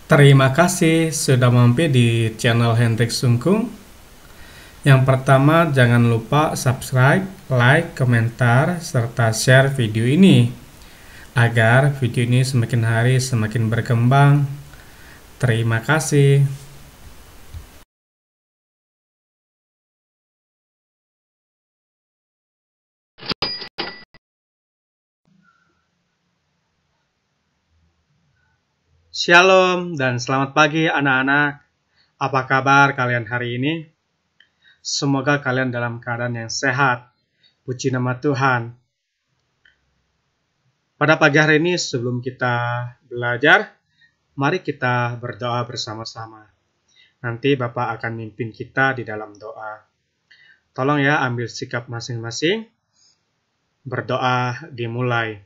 Terima kasih sudah mampir di channel Hendrik Sungkung. Yang pertama, jangan lupa subscribe, like, komentar, serta share video ini agar video ini semakin hari semakin berkembang. Terima kasih. Shalom dan selamat pagi anak-anak. Apa kabar kalian hari ini? Semoga kalian dalam keadaan yang sehat. Puji nama Tuhan. Pada pagi hari ini sebelum kita belajar, mari kita berdoa bersama-sama. Nanti Bapak akan mimpin kita di dalam doa. Tolong ya ambil sikap masing-masing. Berdoa dimulai.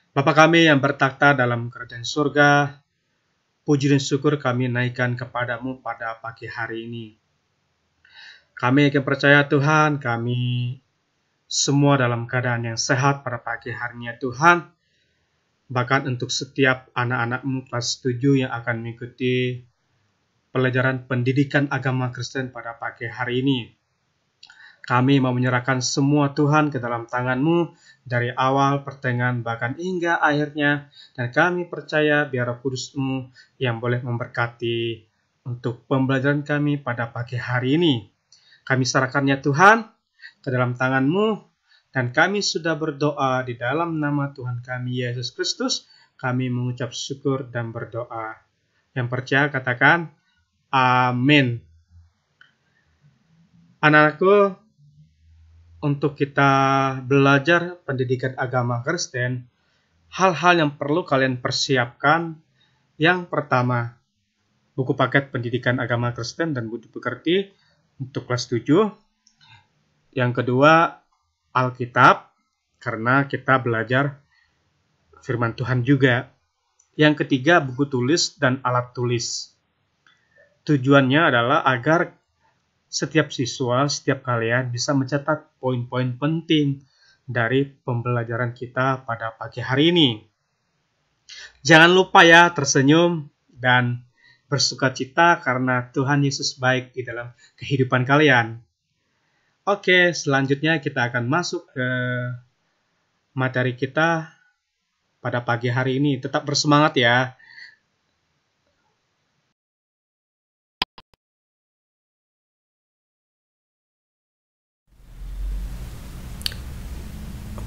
Bapa kami yang bertakhta dalam kerajaan surga, puji dan syukur kami naikkan kepadamu pada pagi hari ini. Kami akan percaya Tuhan, kami semua dalam keadaan yang sehat pada pagi harinya Tuhan. Bahkan untuk setiap anak-anakmu kelas 7 yang akan mengikuti pelajaran pendidikan agama Kristen pada pagi hari ini. Kami mau menyerahkan semua Tuhan ke dalam tangan-Mu dari awal, pertengahan, bahkan hingga akhirnya. Dan kami percaya biar Roh Kudus-Mu yang boleh memberkati untuk pembelajaran kami pada pagi hari ini. Kami serahkannya Tuhan ke dalam tangan-Mu. Dan kami sudah berdoa di dalam nama Tuhan kami Yesus Kristus. Kami mengucap syukur dan berdoa. Yang percaya katakan, amin. Anakku, untuk kita belajar pendidikan agama Kristen, hal-hal yang perlu kalian persiapkan. Yang pertama, buku paket pendidikan agama Kristen dan budi pekerti untuk kelas 7. Yang kedua, Alkitab, karena kita belajar firman Tuhan juga. Yang ketiga, buku tulis dan alat tulis. Tujuannya adalah agar setiap siswa, setiap kalian bisa mencatat poin-poin penting dari pembelajaran kita pada pagi hari ini. Jangan lupa ya tersenyum dan bersukacita karena Tuhan Yesus baik di dalam kehidupan kalian. Oke, selanjutnya kita akan masuk ke materi kita pada pagi hari ini. Tetap bersemangat ya.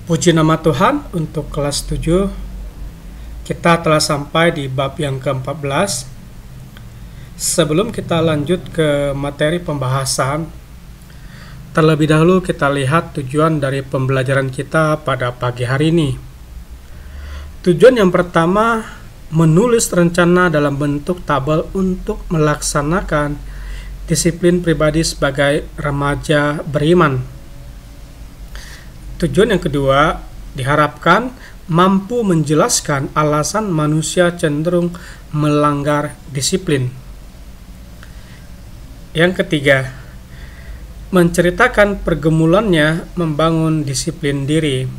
Puji nama Tuhan, untuk kelas 7 kita telah sampai di bab yang ke-14. Sebelum kita lanjut ke materi pembahasan, terlebih dahulu kita lihat tujuan dari pembelajaran kita pada pagi hari ini. Tujuan yang pertama, menulis rencana dalam bentuk tabel untuk melaksanakan disiplin pribadi sebagai remaja beriman. Tujuan yang kedua, diharapkan mampu menjelaskan alasan manusia cenderung melanggar disiplin. Yang ketiga, menceritakan pergumulannya membangun disiplin diri.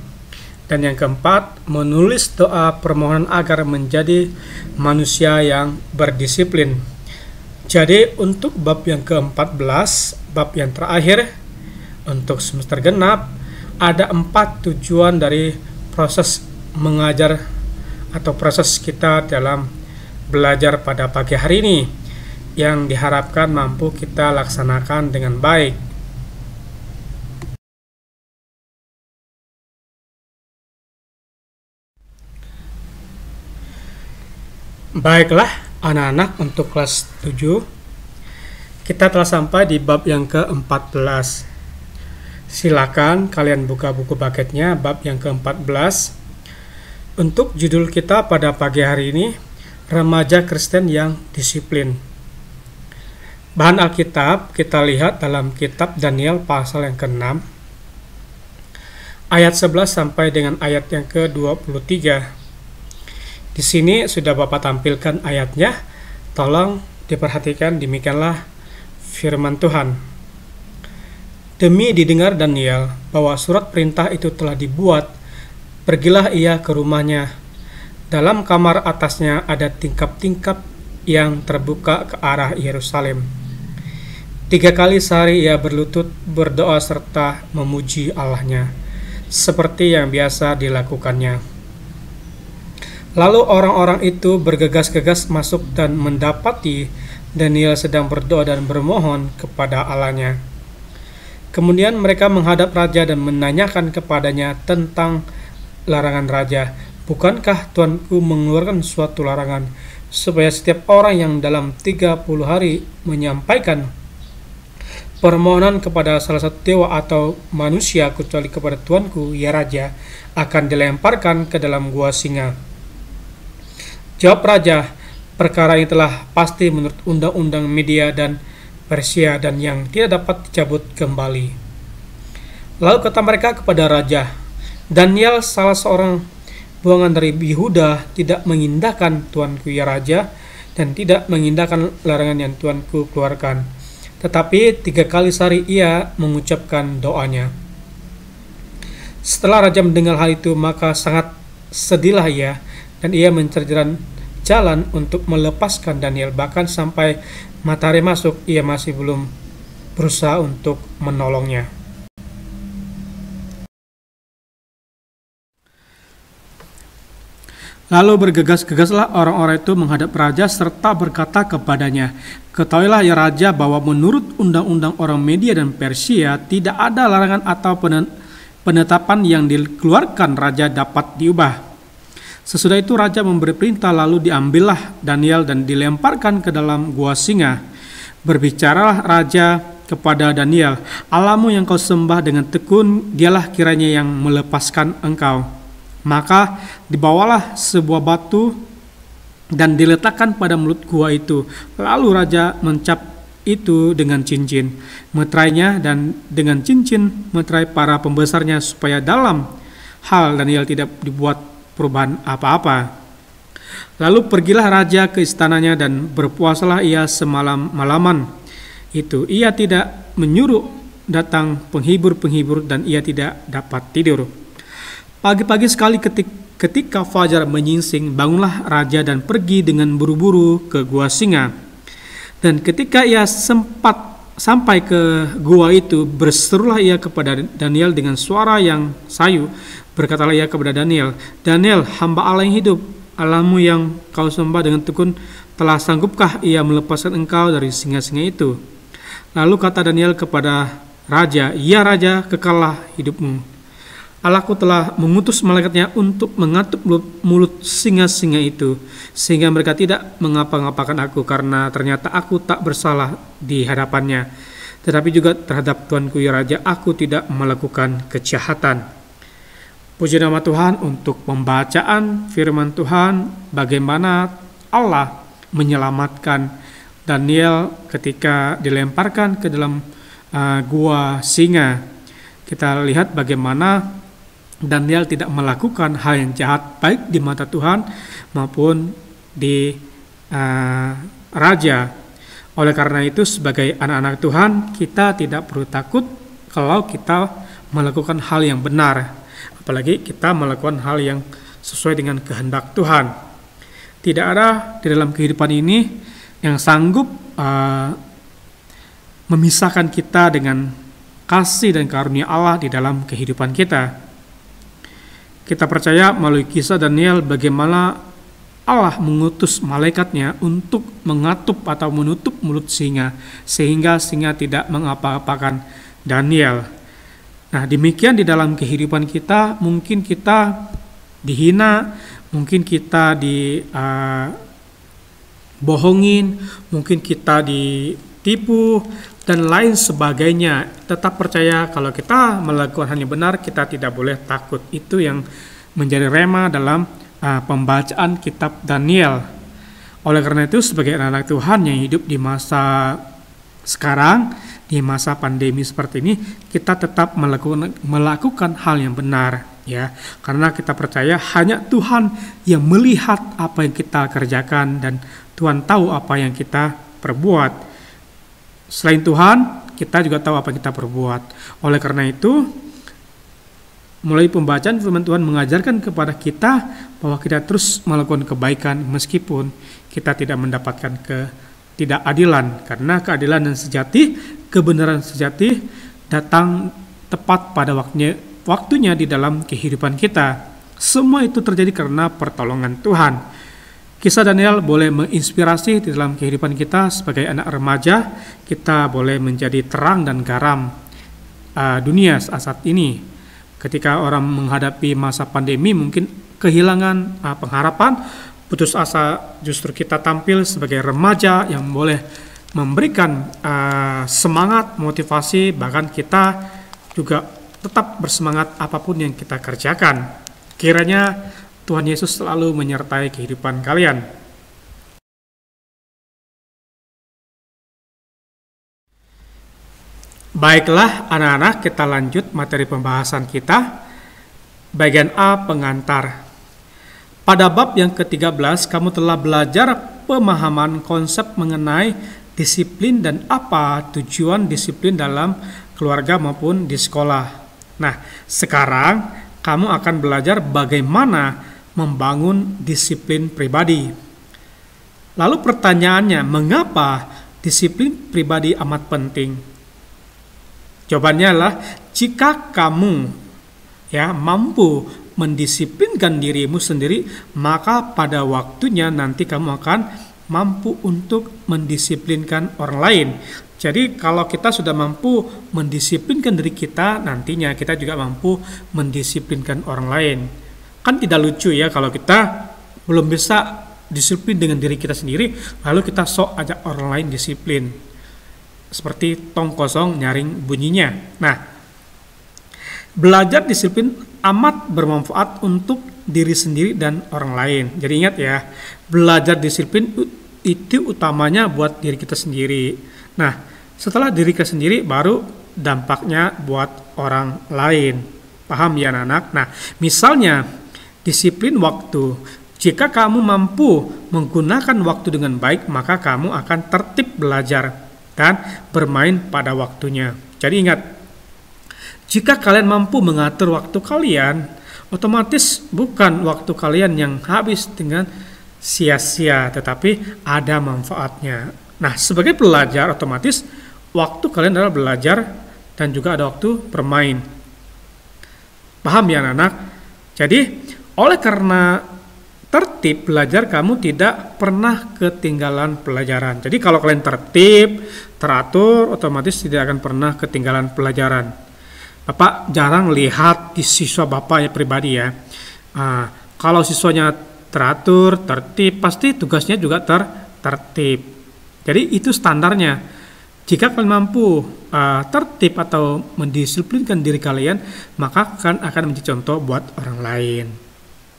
Dan yang keempat, menulis doa permohonan agar menjadi manusia yang berdisiplin. Jadi untuk bab yang ke-14, bab yang terakhir, untuk semester genap, ada 4 tujuan dari proses mengajar atau proses kita dalam belajar pada pagi hari ini yang diharapkan mampu kita laksanakan dengan baik. Baiklah anak-anak, untuk kelas 7 kita telah sampai di bab yang ke-14. Silakan kalian buka buku paketnya, bab yang ke-14. Untuk judul kita pada pagi hari ini, Remaja Kristen yang Disiplin. Bahan Alkitab kita lihat dalam kitab Daniel pasal yang ke-6, ayat 11 sampai dengan ayat yang ke-23. Di sini sudah Bapak tampilkan ayatnya. Tolong diperhatikan, demikianlah firman Tuhan. Demi didengar Daniel bahwa surat perintah itu telah dibuat, pergilah ia ke rumahnya Dalam kamar atasnya ada tingkap-tingkap yang terbuka ke arah Yerusalem. 3 kali sehari ia berlutut, berdoa serta memuji Allahnya, seperti yang biasa dilakukannya. Lalu orang-orang itu bergegas-gegas masuk dan mendapati Daniel sedang berdoa dan bermohon kepada Allahnya. Kemudian mereka menghadap raja dan menanyakan kepadanya tentang larangan raja. Bukankah Tuanku mengeluarkan suatu larangan supaya setiap orang yang dalam 30 hari menyampaikan permohonan kepada salah satu dewa atau manusia kecuali kepada Tuanku, ya Raja, akan dilemparkan ke dalam gua singa? Jawab raja, perkara ini telah pasti menurut undang-undang Media dan Persia dan yang tidak dapat dicabut kembali. Lalu kata mereka kepada raja, Daniel, salah seorang buangan dari Yehuda, tidak mengindahkan Tuanku ya Raja dan tidak mengindahkan larangan yang Tuanku keluarkan. Tetapi 3 kali sehari ia mengucapkan doanya. Setelah raja mendengar hal itu, maka sangat sedihlah ia, dan ia mencari jalan untuk melepaskan Daniel. Bahkan sampai matahari masuk, ia masih belum berusaha untuk menolongnya. Lalu bergegas-gegaslah orang-orang itu menghadap raja serta berkata kepadanya, Ketahuilah ya Raja bahwa menurut undang-undang orang Media dan Persia tidak ada larangan atau penetapan yang dikeluarkan raja dapat diubah. Sesudah itu raja memberi perintah, lalu diambillah Daniel dan dilemparkan ke dalam gua singa. Berbicaralah raja kepada Daniel, Allahmu yang kau sembah dengan tekun, dialah kiranya yang melepaskan engkau. Maka dibawalah sebuah batu dan diletakkan pada mulut gua itu. Lalu raja mencap itu dengan cincin meterainya dan dengan cincin meterai para pembesarnya, supaya dalam hal Daniel tidak dibuat perubahan apa-apa. Lalu pergilah raja ke istananya dan berpuasalah ia semalam-malaman itu. Ia tidak menyuruh datang penghibur-penghibur dan ia tidak dapat tidur. Pagi-pagi sekali ketika fajar menyingsing, bangunlah raja dan pergi dengan buru-buru ke gua singa. Dan ketika ia sempat sampai ke gua itu, berserulah ia kepada Daniel dengan suara yang sayu. Berkatalah ia kepada Daniel, Daniel, hamba Allah yang hidup, Allahmu yang kau sembah dengan tekun, telah sanggupkah ia melepaskan engkau dari singa-singa itu? Lalu kata Daniel kepada raja, Ya Raja, kekallah hidupmu. Allahku telah mengutus malaikatnya untuk mengatup mulut singa-singa itu, sehingga mereka tidak mengapa-ngapakan aku, karena ternyata aku tak bersalah di hadapannya. Tetapi juga terhadap Tuanku ya Raja, aku tidak melakukan kejahatan. Puji nama Tuhan untuk pembacaan firman Tuhan, bagaimana Allah menyelamatkan Daniel ketika dilemparkan ke dalam gua singa. Kita lihat bagaimana Daniel tidak melakukan hal yang jahat baik di mata Tuhan maupun di raja. Oleh karena itu, sebagai anak-anak Tuhan, kita tidak perlu takut kalau kita melakukan hal yang benar. Apalagi kita melakukan hal yang sesuai dengan kehendak Tuhan. Tidak ada di dalam kehidupan ini yang sanggup memisahkan kita dengan kasih dan karunia Allah di dalam kehidupan kita. Kita percaya melalui kisah Daniel bagaimana Allah mengutus malaikatnya untuk mengatup atau menutup mulut singa, sehingga singa tidak mengapa-apakan Daniel. Nah, demikian di dalam kehidupan kita, mungkin kita dihina, mungkin kita dibohongin, mungkin kita ditipu, dan lain sebagainya. Tetap percaya kalau kita melakukan hal yang benar, kita tidak boleh takut. Itu yang menjadi rema dalam pembacaan kitab Daniel. Oleh karena itu, sebagai anak-anak Tuhan yang hidup di masa sekarang, di masa pandemi seperti ini, kita tetap melakukan hal yang benar, ya, karena kita percaya hanya Tuhan yang melihat apa yang kita kerjakan dan Tuhan tahu apa yang kita perbuat. Selain Tuhan, kita juga tahu apa yang kita perbuat. Oleh karena itu, Melalui pembacaan firman Tuhan mengajarkan kepada kita bahwa kita terus melakukan kebaikan meskipun kita tidak mendapatkan ketidakadilan. Karena keadilan yang sejati, kebenaran sejati datang tepat pada waktunya di dalam kehidupan kita. Semua itu terjadi karena pertolongan Tuhan. Kisah Daniel boleh menginspirasi di dalam kehidupan kita sebagai anak remaja. Kita boleh menjadi terang dan garam dunia saat ini. Ketika orang menghadapi masa pandemi mungkin kehilangan pengharapan, putus asa, justru kita tampil sebagai remaja yang boleh memberikan semangat, motivasi, bahkan kita juga tetap bersemangat apapun yang kita kerjakan. Kiranya Tuhan Yesus selalu menyertai kehidupan kalian. Baiklah anak-anak, kita lanjut materi pembahasan kita. Bagian A, pengantar. Pada bab yang ke-13, kamu telah belajar pemahaman konsep mengenai disiplin dan apa tujuan disiplin dalam keluarga maupun di sekolah. Nah, sekarang kamu akan belajar bagaimana membangun disiplin pribadi. Lalu pertanyaannya, mengapa disiplin pribadi amat penting? Jawabannya adalah, jika kamu mampu mendisiplinkan dirimu sendiri, maka pada waktunya nanti kamu akan mampu untuk mendisiplinkan orang lain. Jadi kalau kita sudah mampu mendisiplinkan diri kita, nantinya kita juga mampu mendisiplinkan orang lain. Kan tidak lucu ya kalau kita belum bisa disiplin dengan diri kita sendiri, lalu kita sok ajak orang lain disiplin. Seperti tong kosong nyaring bunyinya. Nah, belajar disiplin amat bermanfaat untuk diri sendiri dan orang lain. Jadi ingat ya, belajar disiplin itu utamanya buat diri kita sendiri. Nah, setelah diri kita sendiri, baru dampaknya buat orang lain. Paham ya anak-anak? Nah, misalnya disiplin waktu. Jika kamu mampu menggunakan waktu dengan baik, maka kamu akan tertib belajar dan bermain pada waktunya. Jadi ingat, jika kalian mampu mengatur waktu kalian, otomatis bukan waktu kalian yang habis dengan sia-sia, tetapi ada manfaatnya. Nah, sebagai pelajar, otomatis waktu kalian adalah belajar dan juga ada waktu bermain. Paham ya anak-anak? Jadi, oleh karena tertib belajar, kamu tidak pernah ketinggalan pelajaran. Jadi kalau kalian tertib, teratur, otomatis tidak akan pernah ketinggalan pelajaran. Bapak jarang lihat di siswa Bapak ya pribadi ya. Kalau siswanya teratur, tertib, pasti tugasnya juga tertib. Jadi itu standarnya. Jika kalian mampu tertib atau mendisiplinkan diri kalian, maka akan menjadi contoh buat orang lain.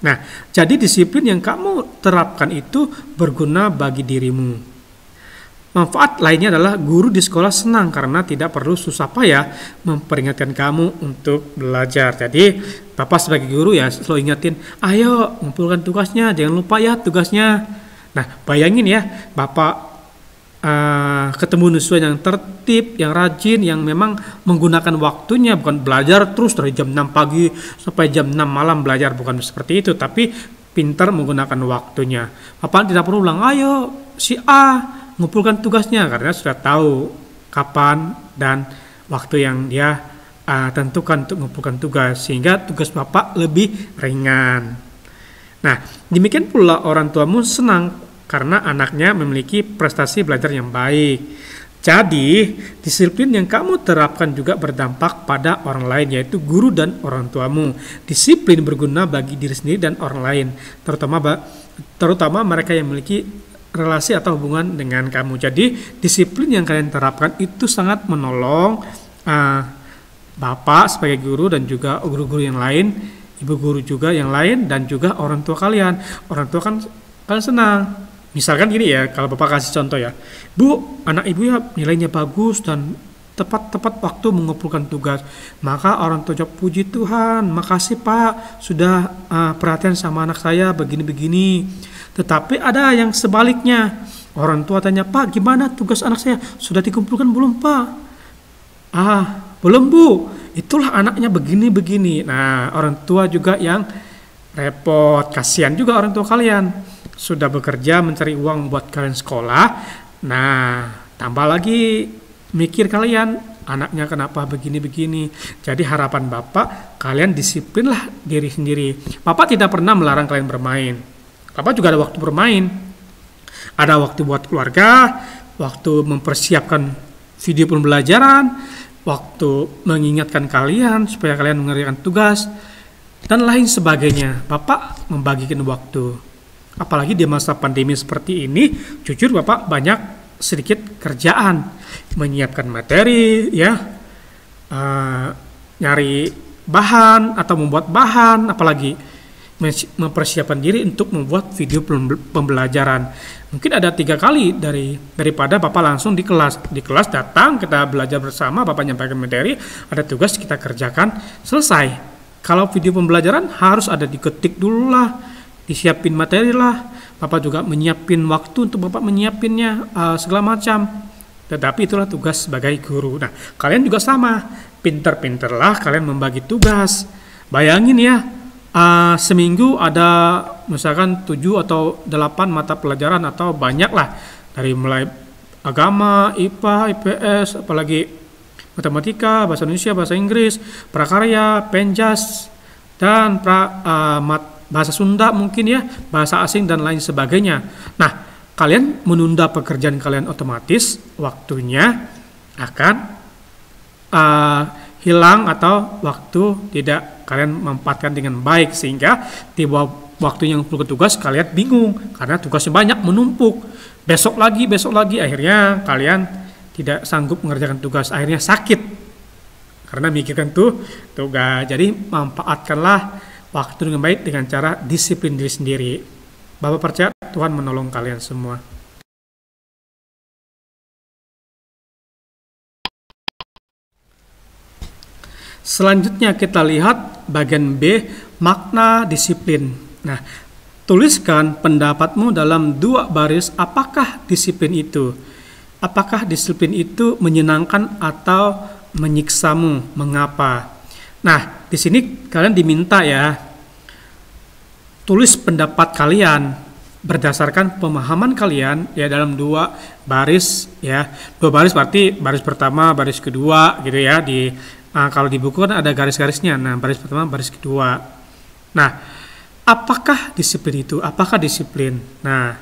Nah, jadi disiplin yang kamu terapkan itu berguna bagi dirimu. Manfaat lainnya adalah guru di sekolah senang karena tidak perlu susah payah memperingatkan kamu untuk belajar. Jadi, Bapak sebagai guru ya selalu ingatin, ayo ngumpulkan tugasnya, jangan lupa ya tugasnya. Nah, bayangin ya, Bapak ketemu siswa yang tertib, yang rajin, yang memang menggunakan waktunya, bukan belajar terus dari jam 6 pagi sampai jam 6 malam belajar, bukan seperti itu, tapi pintar menggunakan waktunya. Bapak tidak perlu ulang, ayo si A ngumpulkan tugasnya, karena sudah tahu kapan dan waktu yang dia tentukan untuk mengumpulkan tugas, sehingga tugas Bapak lebih ringan. Nah, demikian pula orang tuamu senang karena anaknya memiliki prestasi belajar yang baik. Jadi, disiplin yang kamu terapkan juga berdampak pada orang lain, yaitu guru dan orang tuamu. Disiplin berguna bagi diri sendiri dan orang lain, terutama mereka yang memiliki relasi atau hubungan dengan kamu. Jadi, disiplin yang kalian terapkan itu sangat menolong Bapak sebagai guru dan juga guru-guru yang lain, ibu guru juga yang lain, dan juga orang tua kalian. Orang tua kan kalian senang. Misalkan gini ya, kalau Bapak kasih contoh ya, Bu, anak Ibu ya nilainya bagus dan tepat waktu mengumpulkan tugas. Maka orang tua jawab, puji Tuhan, makasih Pak, sudah perhatian sama anak saya begini-begini. Tetapi ada yang sebaliknya, orang tua tanya, Pak, gimana tugas anak saya? Sudah dikumpulkan belum Pak? Belum bu, itulah anaknya begini-begini. Nah, orang tua juga yang repot, kasihan juga orang tua kalian. Sudah bekerja mencari uang buat kalian sekolah. Nah, tambah lagi mikir kalian, anaknya kenapa begini-begini. Jadi harapan Bapak, kalian disiplinlah diri sendiri. Bapak tidak pernah melarang kalian bermain. Bapak juga ada waktu bermain. Ada waktu buat keluarga, waktu mempersiapkan video pembelajaran, waktu mengingatkan kalian supaya kalian mengerjakan tugas, dan lain sebagainya. Bapak membagikan waktu. Apalagi di masa pandemi seperti ini, jujur Bapak banyak sedikit kerjaan. Menyiapkan materi, ya, nyari bahan atau membuat bahan, apalagi mempersiapkan diri untuk membuat video pembelajaran. Mungkin ada 3 kali daripada Bapak langsung di kelas. Di kelas datang, kita belajar bersama, Bapak nyampaikan materi, ada tugas kita kerjakan, selesai. Kalau video pembelajaran harus ada diketik dulu lah, disiapin materi lah. Bapak juga menyiapin waktu untuk Bapak menyiapinnya, segala macam. Tetapi itulah tugas sebagai guru. Nah, kalian juga sama, pinter-pinterlah kalian membagi tugas. Bayangin ya, seminggu ada misalkan 7 atau 8 mata pelajaran atau banyak lah, dari mulai agama, IPA, IPS, apalagi matematika, bahasa Indonesia, bahasa Inggris, prakarya, penjas, dan bahasa Sunda mungkin ya, bahasa asing dan lain sebagainya. Nah, kalian menunda pekerjaan kalian, otomatis waktunya akan hilang atau waktu tidak kalian manfaatkan dengan baik, sehingga tiba waktu yang perlu tugas kalian bingung karena tugasnya banyak, menumpuk, besok lagi, akhirnya kalian tidak sanggup mengerjakan tugas, akhirnya sakit karena mikirkan tugas. Jadi manfaatkanlah waktu dengan baik dengan cara disiplin diri sendiri. Bapak percaya Tuhan menolong kalian semua. Selanjutnya kita lihat bagian B, makna disiplin. Nah, tuliskan pendapatmu dalam 2 baris, apakah disiplin itu? Apakah disiplin itu menyenangkan atau menyiksamu? Mengapa? Nah, di sini kalian diminta ya, tulis pendapat kalian berdasarkan pemahaman kalian ya dalam 2 baris ya. 2 baris berarti baris pertama, baris kedua gitu ya. Kalau di buku kan ada garis-garisnya. Nah, baris pertama, baris kedua. Nah, apakah disiplin itu? Apakah disiplin? Nah,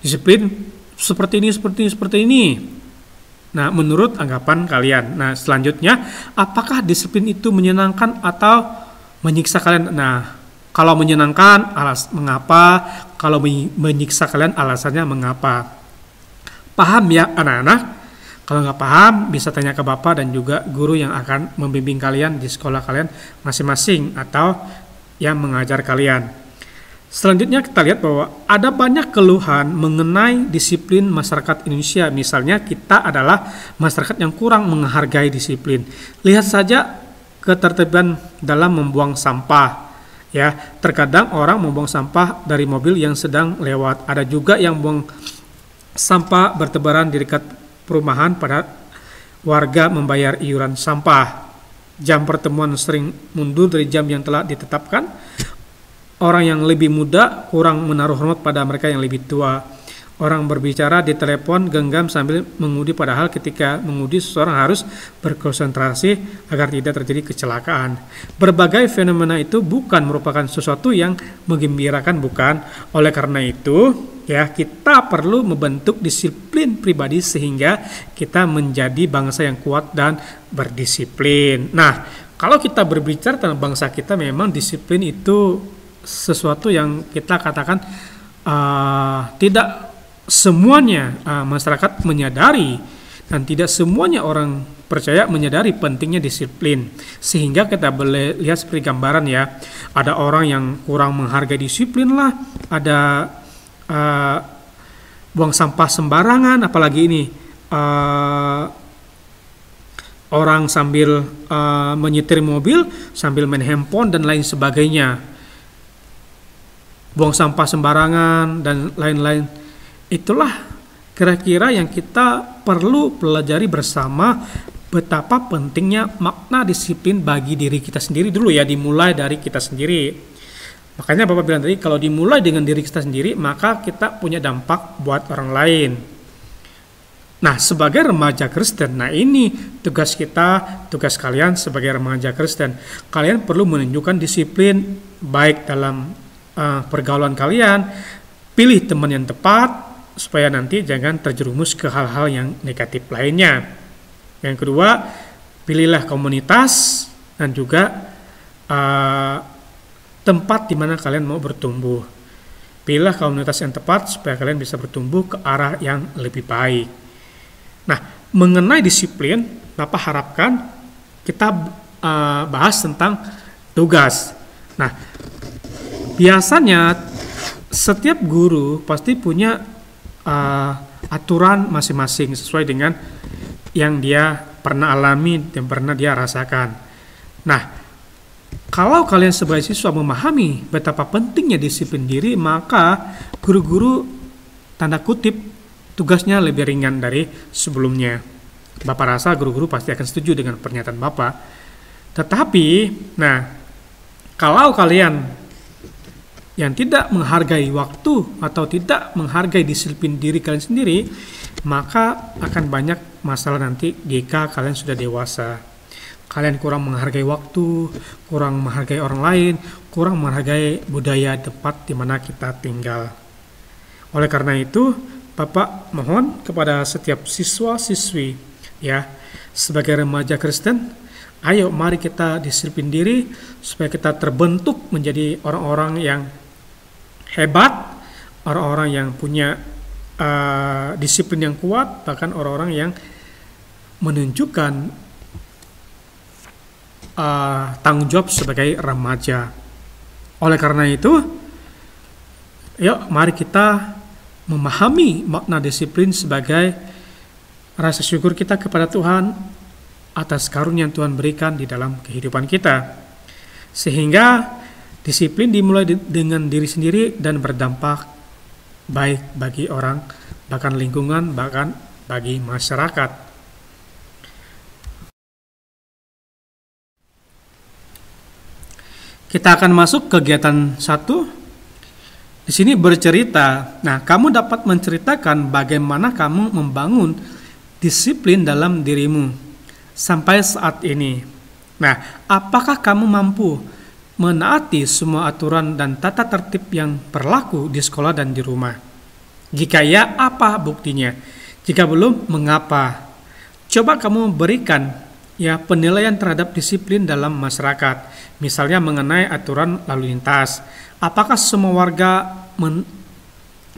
disiplin seperti ini. Nah, menurut anggapan kalian. Nah, selanjutnya, apakah disiplin itu menyenangkan atau menyiksa kalian? Nah, kalau menyenangkan, mengapa? Kalau menyiksa kalian, alasannya mengapa? Paham ya anak-anak? Kalau nggak paham, bisa tanya ke Bapak dan juga guru yang akan membimbing kalian di sekolah kalian masing-masing atau yang mengajar kalian. Selanjutnya kita lihat bahwa ada banyak keluhan mengenai disiplin masyarakat Indonesia. Misalnya kita adalah masyarakat yang kurang menghargai disiplin. Lihat saja ketertiban dalam membuang sampah. Ya, terkadang orang membuang sampah dari mobil yang sedang lewat. Ada juga yang buang sampah bertebaran di dekat perumahan pada warga membayar iuran sampah. Jam pertemuan sering mundur dari jam yang telah ditetapkan. Orang yang lebih muda kurang menaruh hormat pada mereka yang lebih tua. Orang berbicara di telepon genggam sambil mengemudi, padahal ketika mengemudi seseorang harus berkonsentrasi agar tidak terjadi kecelakaan. Berbagai fenomena itu bukan merupakan sesuatu yang menggembirakan, bukan. Oleh karena itu, ya, kita perlu membentuk disiplin pribadi sehingga kita menjadi bangsa yang kuat dan berdisiplin. Nah, kalau kita berbicara tentang bangsa kita, memang disiplin itu sesuatu yang kita katakan tidak semuanya masyarakat menyadari, dan tidak semuanya orang percaya menyadari pentingnya disiplin. Sehingga kita boleh lihat seperti gambaran ya, ada orang yang kurang menghargai disiplin lah, ada buang sampah sembarangan, apalagi ini orang sambil menyetir mobil sambil main handphone dan lain sebagainya, buang sampah sembarangan dan lain-lain. Itulah kira-kira yang kita perlu pelajari bersama betapa pentingnya makna disiplin bagi diri kita sendiri dulu ya, dimulai dari kita sendiri. Makanya Bapak bilang tadi, kalau dimulai dengan diri kita sendiri, maka kita punya dampak buat orang lain. Nah, sebagai remaja Kristen, nah ini tugas kita, tugas kalian sebagai remaja Kristen. Kalian perlu menunjukkan disiplin baik dalam pergaulan kalian, pilih teman yang tepat, supaya nanti jangan terjerumus ke hal-hal yang negatif lainnya. Yang kedua, pilihlah komunitas dan juga tempat di mana kalian mau bertumbuh. Pilihlah komunitas yang tepat supaya kalian bisa bertumbuh ke arah yang lebih baik. Nah, mengenai disiplin, Bapak harapkan kita bahas tentang tugas. Nah, biasanya setiap guru pasti punya aturan masing-masing sesuai dengan yang dia pernah alami dan pernah dia rasakan. Nah, kalau kalian sebagai siswa memahami betapa pentingnya disiplin diri, maka guru-guru tanda kutip tugasnya lebih ringan dari sebelumnya. Bapak rasa guru-guru pasti akan setuju dengan pernyataan Bapak. Tetapi, nah, kalau kalian yang tidak menghargai waktu atau tidak menghargai disiplin diri kalian sendiri, maka akan banyak masalah nanti jika kalian sudah dewasa. Kalian kurang menghargai waktu, kurang menghargai orang lain, kurang menghargai budaya tempat di mana kita tinggal. Oleh karena itu, Bapak mohon kepada setiap siswa-siswi, ya, sebagai remaja Kristen, ayo mari kita disiplin diri supaya kita terbentuk menjadi orang-orang yang hebat, orang-orang yang punya disiplin yang kuat, bahkan orang-orang yang menunjukkan tanggung jawab sebagai remaja. Oleh karena itu, yuk mari kita memahami makna disiplin sebagai rasa syukur kita kepada Tuhan atas karunia yang Tuhan berikan di dalam kehidupan kita. Sehingga disiplin dimulai dengan diri sendiri dan berdampak baik bagi orang, bahkan lingkungan, bahkan bagi masyarakat. Kita akan masuk kegiatan 1. Di sini bercerita. Nah, kamu dapat menceritakan bagaimana kamu membangun disiplin dalam dirimu sampai saat ini. Nah, apakah kamu mampu menaati semua aturan dan tata tertib yang berlaku di sekolah dan di rumah? Jika ya, apa buktinya? Jika belum, mengapa? Coba kamu berikan penilaian terhadap disiplin dalam masyarakat. Misalnya mengenai aturan lalu lintas. Apakah semua warga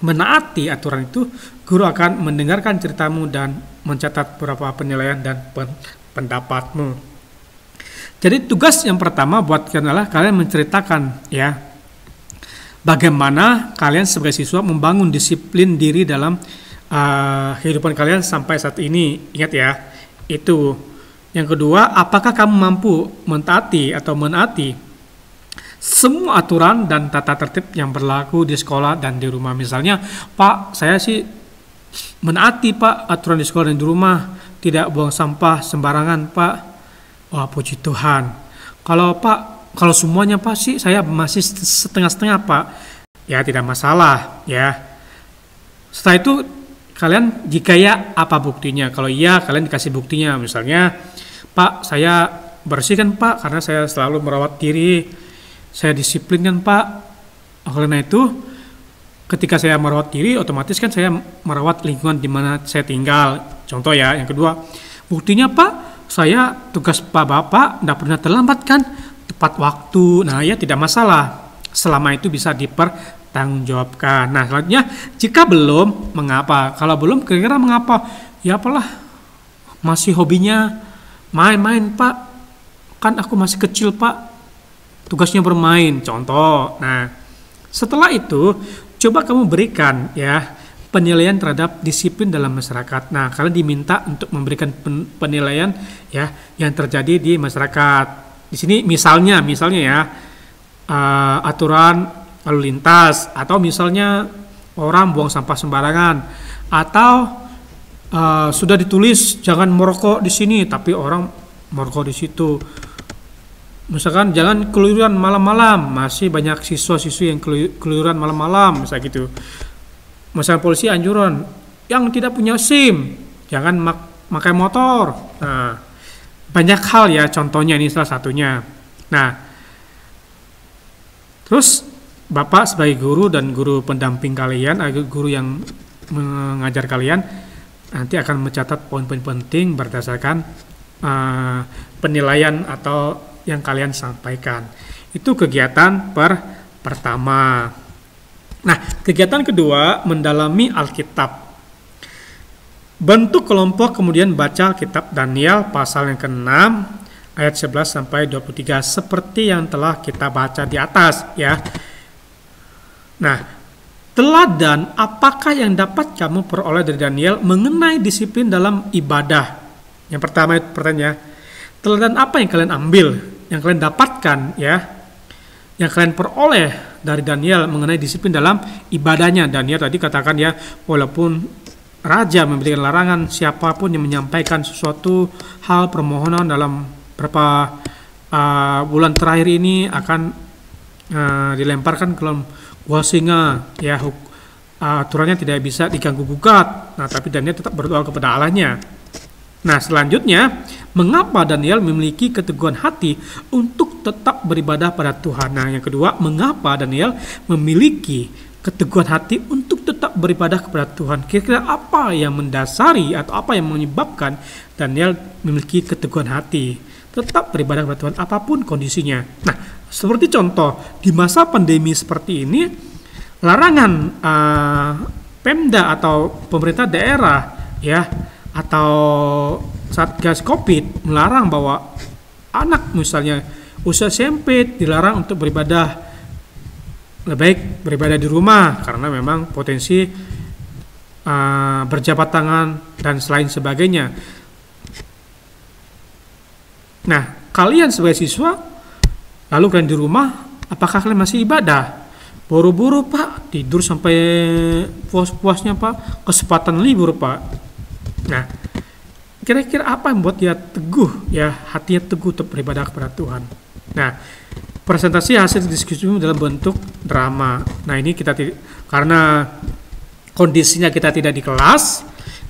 menaati aturan itu? Guru akan mendengarkan ceritamu dan mencatat beberapa penilaian dan pendapatmu. Jadi tugas yang pertama buat kalian adalah kalian menceritakan bagaimana kalian sebagai siswa membangun disiplin diri dalam kehidupan kalian sampai saat ini. Ingat ya, itu. Yang kedua, apakah kamu mampu mentaati atau menaati semua aturan dan tata tertib yang berlaku di sekolah dan di rumah? Misalnya, Pak, saya sih menaati Pak aturan di sekolah dan di rumah, tidak buang sampah sembarangan Pak. Wah, puji Tuhan. Kalau semuanya Pak sih saya masih setengah-setengah Pak. Ya, tidak masalah ya. Setelah itu kalian jika ya apa buktinya? Kalau iya kalian dikasih buktinya. Misalnya, Pak, saya bersihkan Pak karena saya selalu merawat diri. Saya disiplinkan Pak. Karena itu ketika saya merawat diri, otomatis kan saya merawat lingkungan di mana saya tinggal. Contoh ya, yang kedua, buktinya Pak, saya tugas Pak Bapak tidak pernah terlambat kan, tepat waktu. Nah ya tidak masalah, selama itu bisa dipertanggungjawabkan. Nah selanjutnya, jika belum, mengapa? Kalau belum, kira-kira mengapa? Ya apalah, masih hobinya main-main Pak, kan aku masih kecil Pak, tugasnya bermain, contoh. Nah setelah itu, coba kamu berikan penilaian terhadap disiplin dalam masyarakat. Nah, kalian diminta untuk memberikan penilaian yang terjadi di masyarakat. Di sini misalnya aturan lalu lintas, atau misalnya orang buang sampah sembarangan, atau sudah ditulis jangan merokok di sini, tapi orang merokok di situ. Misalkan jangan keluyuran malam-malam, masih banyak siswa-siswi yang keluyuran malam-malam, misalnya gitu. Misalnya polisi anjuran yang tidak punya SIM jangan pakai motor. Nah, banyak hal ya, contohnya ini salah satunya. Nah, terus Bapak sebagai guru dan guru pendamping kalian, guru yang mengajar kalian, nanti akan mencatat poin-poin penting berdasarkan penilaian atau yang kalian sampaikan. Itu kegiatan pertama. Nah, kegiatan kedua, mendalami Alkitab. Bentuk kelompok kemudian baca kitab Daniel pasal yang ke-6 ayat 11 sampai 23 seperti yang telah kita baca di atas ya. Nah, teladan apakah yang dapat kamu peroleh dari Daniel mengenai disiplin dalam ibadah? Yang pertama itu pertanyaan, teladan apa yang kalian ambil, yang kalian dapatkan ya, yang kalian peroleh dari Daniel mengenai disiplin dalam ibadahnya. Daniel tadi katakan ya, walaupun raja memberikan larangan, siapapun yang menyampaikan sesuatu hal permohonan dalam beberapa bulan terakhir ini akan dilemparkan ke dalam gua singa ya, aturannya tidak bisa diganggu gugat. Nah, tapi Daniel tetap berdoa kepada Allahnya. Nah, selanjutnya, mengapa Daniel memiliki keteguhan hati untuk tetap beribadah pada Tuhan? Nah, yang kedua, mengapa Daniel memiliki keteguhan hati untuk tetap beribadah kepada Tuhan? Kira-kira apa yang mendasari atau apa yang menyebabkan Daniel memiliki keteguhan hati tetap beribadah kepada Tuhan apapun kondisinya? Nah, seperti contoh di masa pandemi seperti ini, larangan Pemda atau pemerintah daerah ya, atau Satgas Covid melarang bahwa anak misalnya usia SMP dilarang untuk beribadah, lebih baik beribadah di rumah karena memang potensi berjabat tangan dan selain sebagainya. Nah, kalian sebagai siswa lalu kalian di rumah, apakah kalian masih ibadah? Buru-buru Pak, tidur sampai puas-puasnya Pak, kesempatan libur Pak. Nah, kira-kira apa yang membuat dia teguh ya, hatinya teguh untuk beribadah kepada Tuhan? Nah, presentasi hasil diskusi dalam bentuk drama. Nah, ini kita karena kondisinya kita tidak di kelas,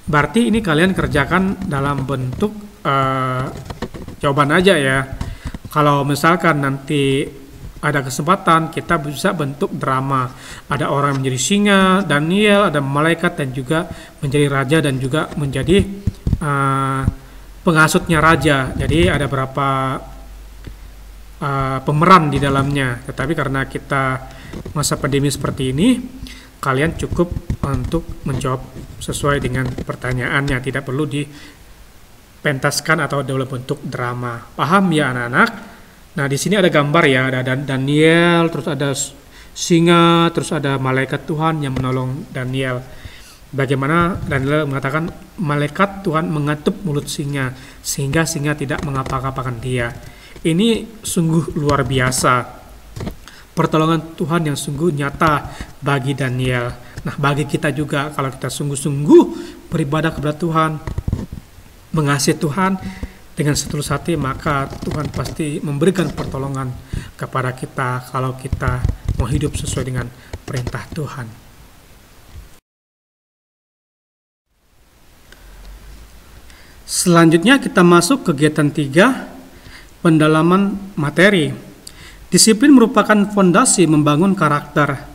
berarti ini kalian kerjakan dalam bentuk jawaban aja ya. Kalau misalkan nanti ada kesempatan, kita bisa bentuk drama. Ada orang menjadi singa, Daniel, ada malaikat dan juga menjadi raja dan juga menjadi penghasutnya raja. Jadi ada berapa pemeran di dalamnya. Tetapi karena kita masa pandemi seperti ini, kalian cukup untuk menjawab sesuai dengan pertanyaannya. Tidak perlu dipentaskan atau dalam bentuk drama. Paham ya anak-anak? Nah, di sini ada gambar ya, ada Daniel, terus ada singa, terus ada malaikat Tuhan yang menolong Daniel. Bagaimana Daniel mengatakan malaikat Tuhan mengetuk mulut singa sehingga singa tidak mengapa-ngapakan dia. Ini sungguh luar biasa. Pertolongan Tuhan yang sungguh nyata bagi Daniel. Nah, bagi kita juga kalau kita sungguh-sungguh beribadah kepada Tuhan, mengasihi Tuhan dengan setulus hati, maka Tuhan pasti memberikan pertolongan kepada kita kalau kita mau hidup sesuai dengan perintah Tuhan. Selanjutnya kita masuk kegiatan 3, pendalaman materi. Disiplin merupakan fondasi membangun karakter.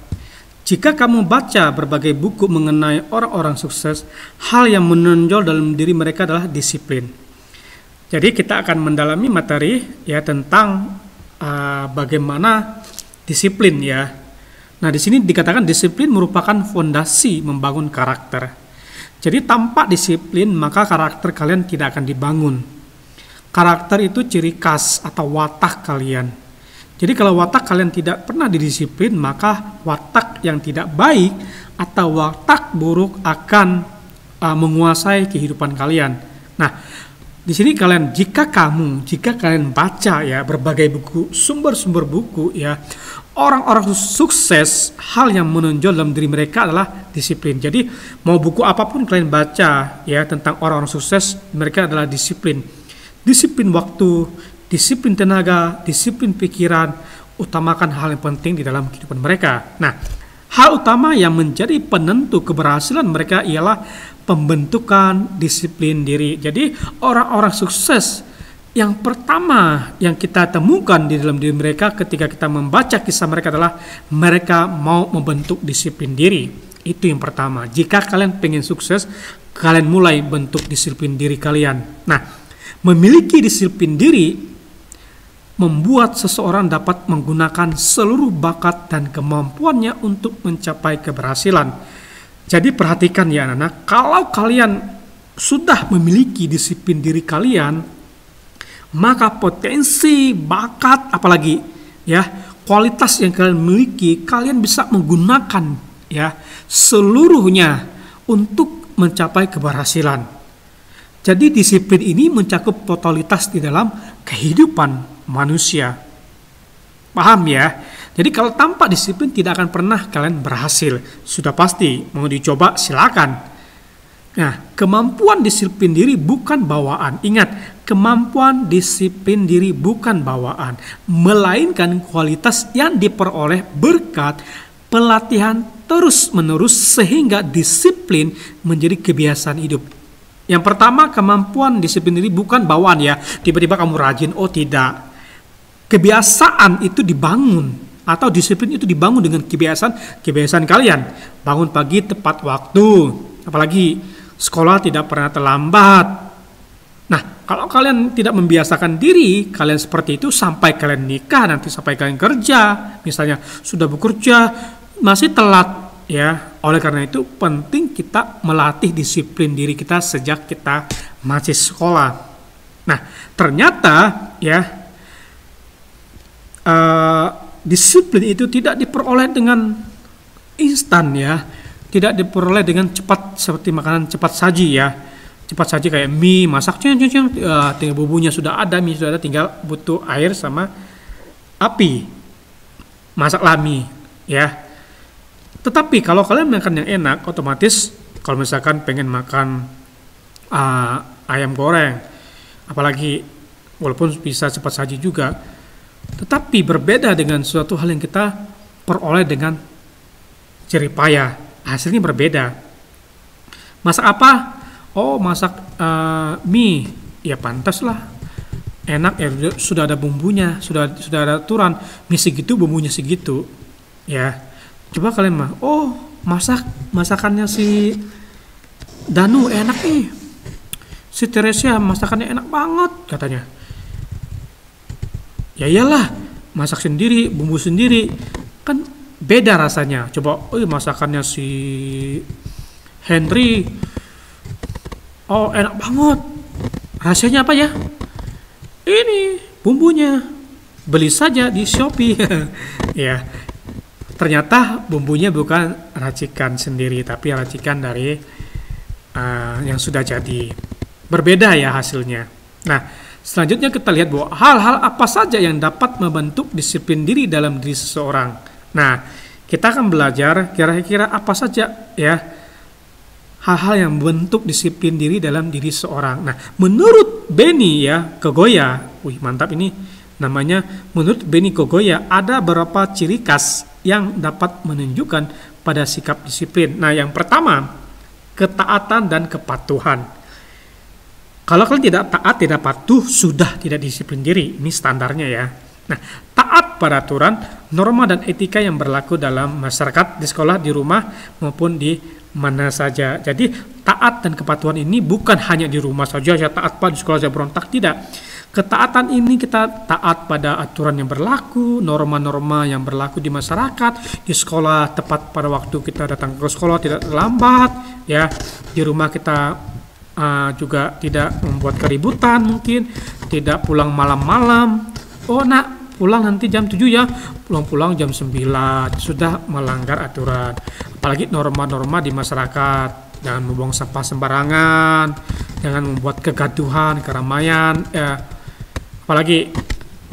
Jika kamu baca berbagai buku mengenai orang-orang sukses, hal yang menonjol dalam diri mereka adalah disiplin. Jadi kita akan mendalami materi ya tentang bagaimana disiplin ya. Nah, di sini dikatakan disiplin merupakan fondasi membangun karakter. Jadi tanpa disiplin maka karakter kalian tidak akan dibangun. Karakter itu ciri khas atau watak kalian. Jadi kalau watak kalian tidak pernah didisiplin, maka watak yang tidak baik atau watak buruk akan menguasai kehidupan kalian. Nah, di sini jika kalian baca ya berbagai buku, sumber-sumber buku ya, orang-orang sukses, hal yang menonjol dalam diri mereka adalah disiplin. Jadi mau buku apapun kalian baca ya tentang orang-orang sukses, mereka adalah disiplin. Disiplin waktu, disiplin tenaga, disiplin pikiran, utamakan hal yang penting di dalam kehidupan mereka. Nah, hal utama yang menjadi penentu keberhasilan mereka ialah pembentukan disiplin diri. Jadi orang-orang sukses yang pertama yang kita temukan di dalam diri mereka ketika kita membaca kisah mereka adalah mereka mau membentuk disiplin diri. Itu yang pertama. Jika kalian pengen sukses, kalian mulai bentuk disiplin diri kalian. Nah, memiliki disiplin diri membuat seseorang dapat menggunakan seluruh bakat dan kemampuannya untuk mencapai keberhasilan. Jadi perhatikan ya anak-anak, kalau kalian sudah memiliki disiplin diri kalian, maka potensi, bakat, apalagi ya kualitas yang kalian miliki, kalian bisa menggunakan ya seluruhnya untuk mencapai keberhasilan. Jadi disiplin ini mencakup totalitas di dalam kehidupan manusia. Paham ya? Jadi kalau tanpa disiplin tidak akan pernah kalian berhasil. Sudah pasti, mau dicoba silakan. Nah, kemampuan disiplin diri bukan bawaan. Ingat, kemampuan disiplin diri bukan bawaan, melainkan kualitas yang diperoleh berkat pelatihan terus-menerus sehingga disiplin menjadi kebiasaan hidup. Yang pertama, kemampuan disiplin diri bukan bawaan ya. Tiba-tiba kamu rajin, oh tidak. Kebiasaan itu dibangun atau disiplin itu dibangun dengan kebiasaan kalian. Bangun pagi tepat waktu, apalagi sekolah tidak pernah terlambat. Nah, kalau kalian tidak membiasakan diri kalian seperti itu sampai kalian nikah, nanti sampai kalian kerja, misalnya sudah bekerja masih telat ya. Oleh karena itu penting kita melatih disiplin diri kita sejak kita masih sekolah. Nah, ternyata ya disiplin itu tidak diperoleh dengan instan ya, tidak diperoleh dengan cepat seperti makanan cepat saji ya. Cepat saji kayak mie, masak tinggal bumbunya sudah ada, mie sudah ada, tinggal butuh air sama api. Masaklah mie ya. Tetapi kalau kalian makan yang enak, otomatis kalau misalkan pengen makan ayam goreng, apalagi walaupun bisa cepat saji juga, tetapi berbeda dengan suatu hal yang kita peroleh dengan jerih payah, hasilnya berbeda. Masak apa? Oh, masak mie, ya pantaslah, enak ya, sudah ada bumbunya, sudah ada aturan, mie segitu, bumbunya segitu, ya. Coba kalian mah, oh masakannya si Danu enak nih, si Teresia masakannya enak banget katanya. Ya iyalah, masak sendiri, bumbu sendiri, kan beda rasanya. Coba, masakannya si Henry, oh enak banget. Rahasianya apa ya? Ini bumbunya, beli saja di Shopee. Ya, ternyata bumbunya bukan racikan sendiri, tapi racikan dari yang sudah jadi. Berbeda ya hasilnya. Nah, selanjutnya kita lihat bahwa hal-hal apa saja yang dapat membentuk disiplin diri dalam diri seseorang. Nah, kita akan belajar kira-kira apa saja ya hal-hal yang membentuk disiplin diri dalam diri seseorang. Nah, menurut Benny ya Kogoya, mantap ini namanya. Menurut Benny Kogoya ada beberapa ciri khas yang dapat menunjukkan pada sikap disiplin. Nah, yang pertama, ketaatan dan kepatuhan. Kalau kalian tidak taat, tidak patuh, sudah tidak disiplin diri. Ini standarnya ya. Nah, taat pada aturan, norma dan etika yang berlaku dalam masyarakat, di sekolah, di rumah, maupun di mana saja. Jadi, taat dan kepatuhan ini bukan hanya di rumah saja, saya taat pada di sekolah saya berontak, tidak. Ketaatan ini kita taat pada aturan yang berlaku, norma-norma yang berlaku di masyarakat, di sekolah tepat pada waktu kita datang ke sekolah, tidak terlambat, ya. Di rumah kita juga tidak membuat keributan mungkin, tidak pulang malam-malam. Oh nak, pulang nanti jam 7 ya, pulang jam 9, sudah melanggar aturan. Apalagi norma-norma di masyarakat, jangan membuang sampah sembarangan, jangan membuat kegaduhan, keramaian, apalagi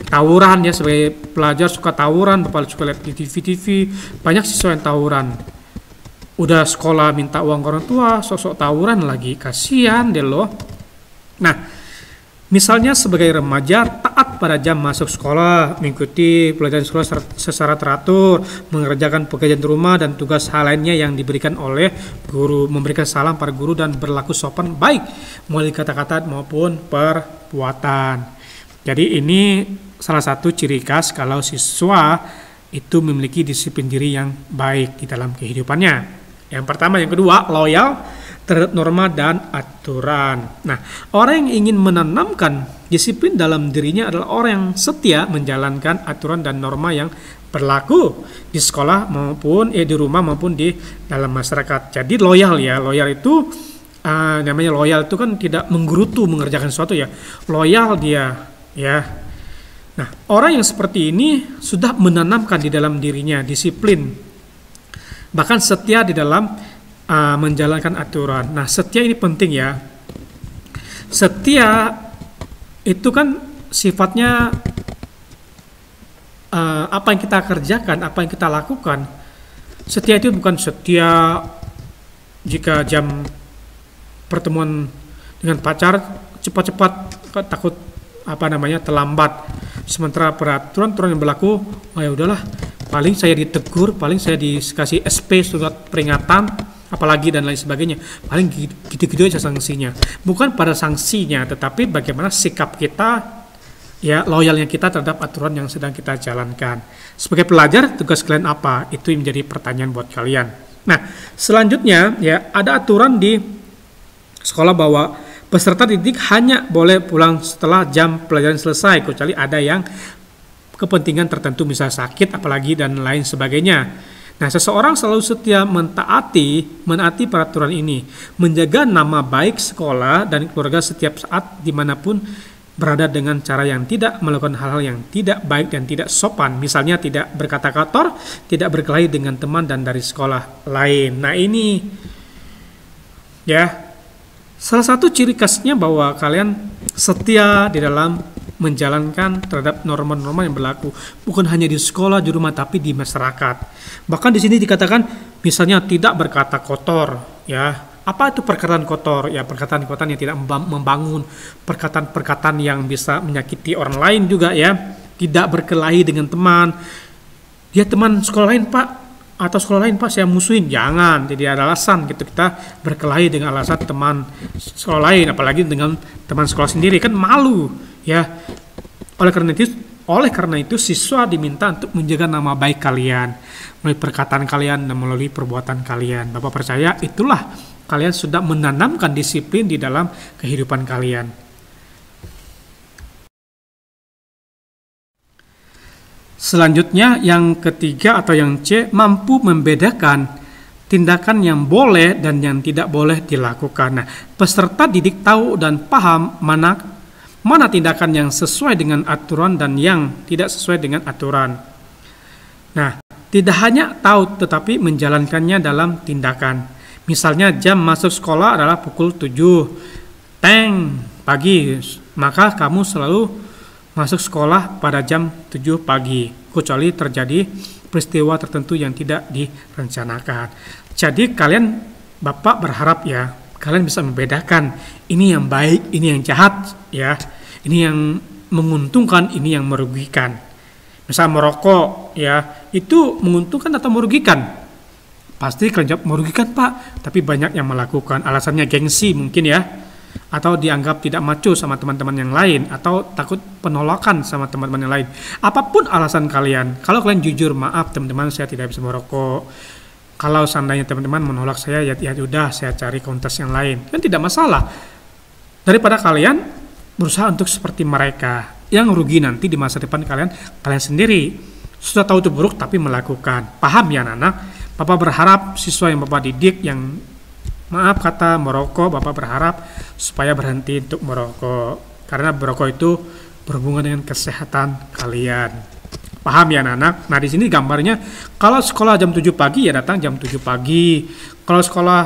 tawuran ya, sebagai pelajar suka tawuran, Bapak suka lihat di TV-TV, banyak siswa yang tawuran. Udah sekolah minta uang ke orang tua, sosok tawuran lagi, kasihan deh loh. Nah, misalnya sebagai remaja taat pada jam masuk sekolah, mengikuti pelajaran sekolah secara teratur, mengerjakan pekerjaan rumah dan tugas hal lainnya yang diberikan oleh guru, memberikan salam para guru dan berlaku sopan baik melalui kata-kata maupun perbuatan. Jadi ini salah satu ciri khas kalau siswa itu memiliki disiplin diri yang baik di dalam kehidupannya. Yang pertama, yang kedua, loyal terhadap norma dan aturan. Nah, orang yang ingin menanamkan disiplin dalam dirinya adalah orang yang setia menjalankan aturan dan norma yang berlaku di sekolah maupun di rumah maupun di dalam masyarakat. Jadi loyal ya, loyal itu namanya loyal itu kan tidak menggerutu mengerjakan sesuatu ya. Loyal dia ya. Nah, orang yang seperti ini sudah menanamkan di dalam dirinya disiplin, bahkan setia di dalam menjalankan aturan. Nah, setia ini penting ya. Setia itu kan sifatnya apa yang kita kerjakan, apa yang kita lakukan. Setia itu bukan setia jika jam pertemuan dengan pacar cepat-cepat takut terlambat. Sementara peraturan yang berlaku, ya udahlah, paling saya ditegur, paling saya dikasih SP surat peringatan, apalagi dan lain sebagainya. Paling gitu-gitu aja sanksinya. Bukan pada sanksinya, tetapi bagaimana sikap kita, ya loyalnya kita terhadap aturan yang sedang kita jalankan. Sebagai pelajar, tugas kalian apa? Itu yang menjadi pertanyaan buat kalian. Nah, selanjutnya ya ada aturan di sekolah bahwa peserta didik hanya boleh pulang setelah jam pelajaran selesai, kecuali ada yang kepentingan tertentu, misalnya sakit, apalagi dan lain sebagainya. Nah, seseorang selalu setia menaati peraturan ini, menjaga nama baik sekolah dan keluarga setiap saat dimanapun berada dengan cara yang tidak melakukan hal-hal yang tidak baik dan tidak sopan. Misalnya tidak berkata kotor, tidak berkelahi dengan teman dan dari sekolah lain. Nah, ini ya salah satu ciri khasnya bahwa kalian setia di dalam menjalankan terhadap norma-norma yang berlaku, bukan hanya di sekolah, di rumah, tapi di masyarakat. Bahkan di sini dikatakan misalnya tidak berkata kotor, ya. Apa itu perkataan kotor? Ya, perkataan-perkataan yang tidak membangun, perkataan-perkataan yang bisa menyakiti orang lain juga ya. Tidak berkelahi dengan teman. Dia teman sekolah lain, Pak, atau sekolah lain, Pak, saya musuhin. Jangan, jadi ada alasan gitu kita berkelahi dengan alasan teman sekolah lain, apalagi dengan teman sekolah sendiri, kan malu ya. Oleh karena itu siswa diminta untuk menjaga nama baik kalian melalui perkataan kalian dan melalui perbuatan kalian. Bapak percaya itulah kalian sudah menanamkan disiplin di dalam kehidupan kalian. Selanjutnya yang ketiga atau yang C, mampu membedakan tindakan yang boleh dan yang tidak boleh dilakukan. Nah, peserta didik tahu dan paham mana tindakan yang sesuai dengan aturan dan yang tidak sesuai dengan aturan. Nah, tidak hanya tahu tetapi menjalankannya dalam tindakan. Misalnya jam masuk sekolah adalah pukul 7 pagi, maka kamu selalu masuk sekolah pada jam 7 pagi, kecuali terjadi peristiwa tertentu yang tidak direncanakan. Jadi kalian, Bapak berharap ya, kalian bisa membedakan ini yang baik, ini yang jahat ya, ini yang menguntungkan, ini yang merugikan. Misal merokok ya, itu menguntungkan atau merugikan? Pasti kalian jawab merugikan, Pak, tapi banyak yang melakukan, alasannya gengsi mungkin ya, atau dianggap tidak maco sama teman-teman yang lain, atau takut penolakan sama teman-teman yang lain. Apapun alasan kalian, kalau kalian jujur, maaf teman-teman, saya tidak bisa merokok. Kalau seandainya teman-teman menolak saya, ya udah saya cari komunitas yang lain, kan tidak masalah. Daripada kalian berusaha untuk seperti mereka, yang rugi nanti di masa depan kalian sendiri. Sudah tahu itu buruk tapi melakukan. Paham ya anak-anak? Bapak berharap siswa yang Bapak didik yang maaf kata merokok, Bapak berharap supaya berhenti untuk merokok. Karena merokok itu berhubungan dengan kesehatan kalian. Paham ya anak-anak? Nah, di sini gambarnya kalau sekolah jam 7 pagi ya datang jam 7 pagi. Kalau sekolah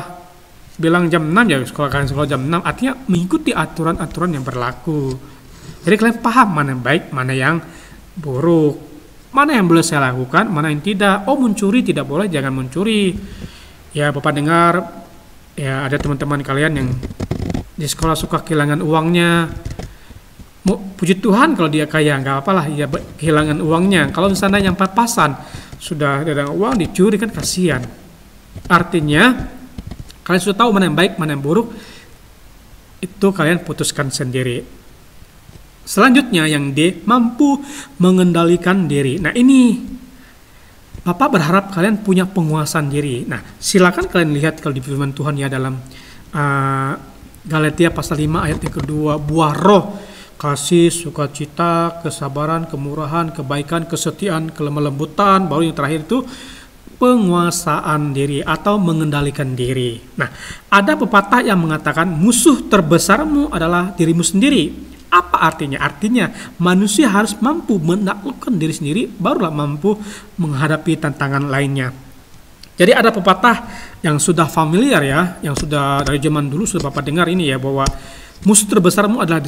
bilang jam 6 ya kalian sekolah jam 6, artinya mengikuti aturan-aturan yang berlaku. Jadi kalian paham mana yang baik, mana yang buruk. Mana yang boleh saya lakukan, mana yang tidak. Oh, mencuri tidak boleh, jangan mencuri. Ya, Bapak dengar, ya ada teman-teman kalian yang di sekolah suka kehilangan uangnya. Puji Tuhan kalau dia kaya, nggak apalah, ya kehilangan uangnya. Kalau misalnya yang pas-pasan, sudah ada uang dicuri kan kasihan. Artinya, kalian sudah tahu mana yang baik, mana yang buruk, itu kalian putuskan sendiri. Selanjutnya yang D, mampu mengendalikan diri. Nah ini, Bapak berharap kalian punya penguasaan diri. Nah silakan kalian lihat kalau di firman Tuhan ya dalam Galatia pasal 5 ayat yang kedua, buah roh, kasih, sukacita, kesabaran, kemurahan, kebaikan, kesetiaan, kelemah lembutan, baru yang terakhir itu penguasaan diri atau mengendalikan diri. Nah, ada pepatah yang mengatakan musuh terbesarmu adalah dirimu sendiri. Apa artinya? Artinya manusia harus mampu menaklukkan diri sendiri, barulah mampu menghadapi tantangan lainnya. Jadi ada pepatah yang sudah familiar ya, yang sudah dari zaman dulu sudah Bapak dengar ini ya, bahwa musuh terbesarmu adalah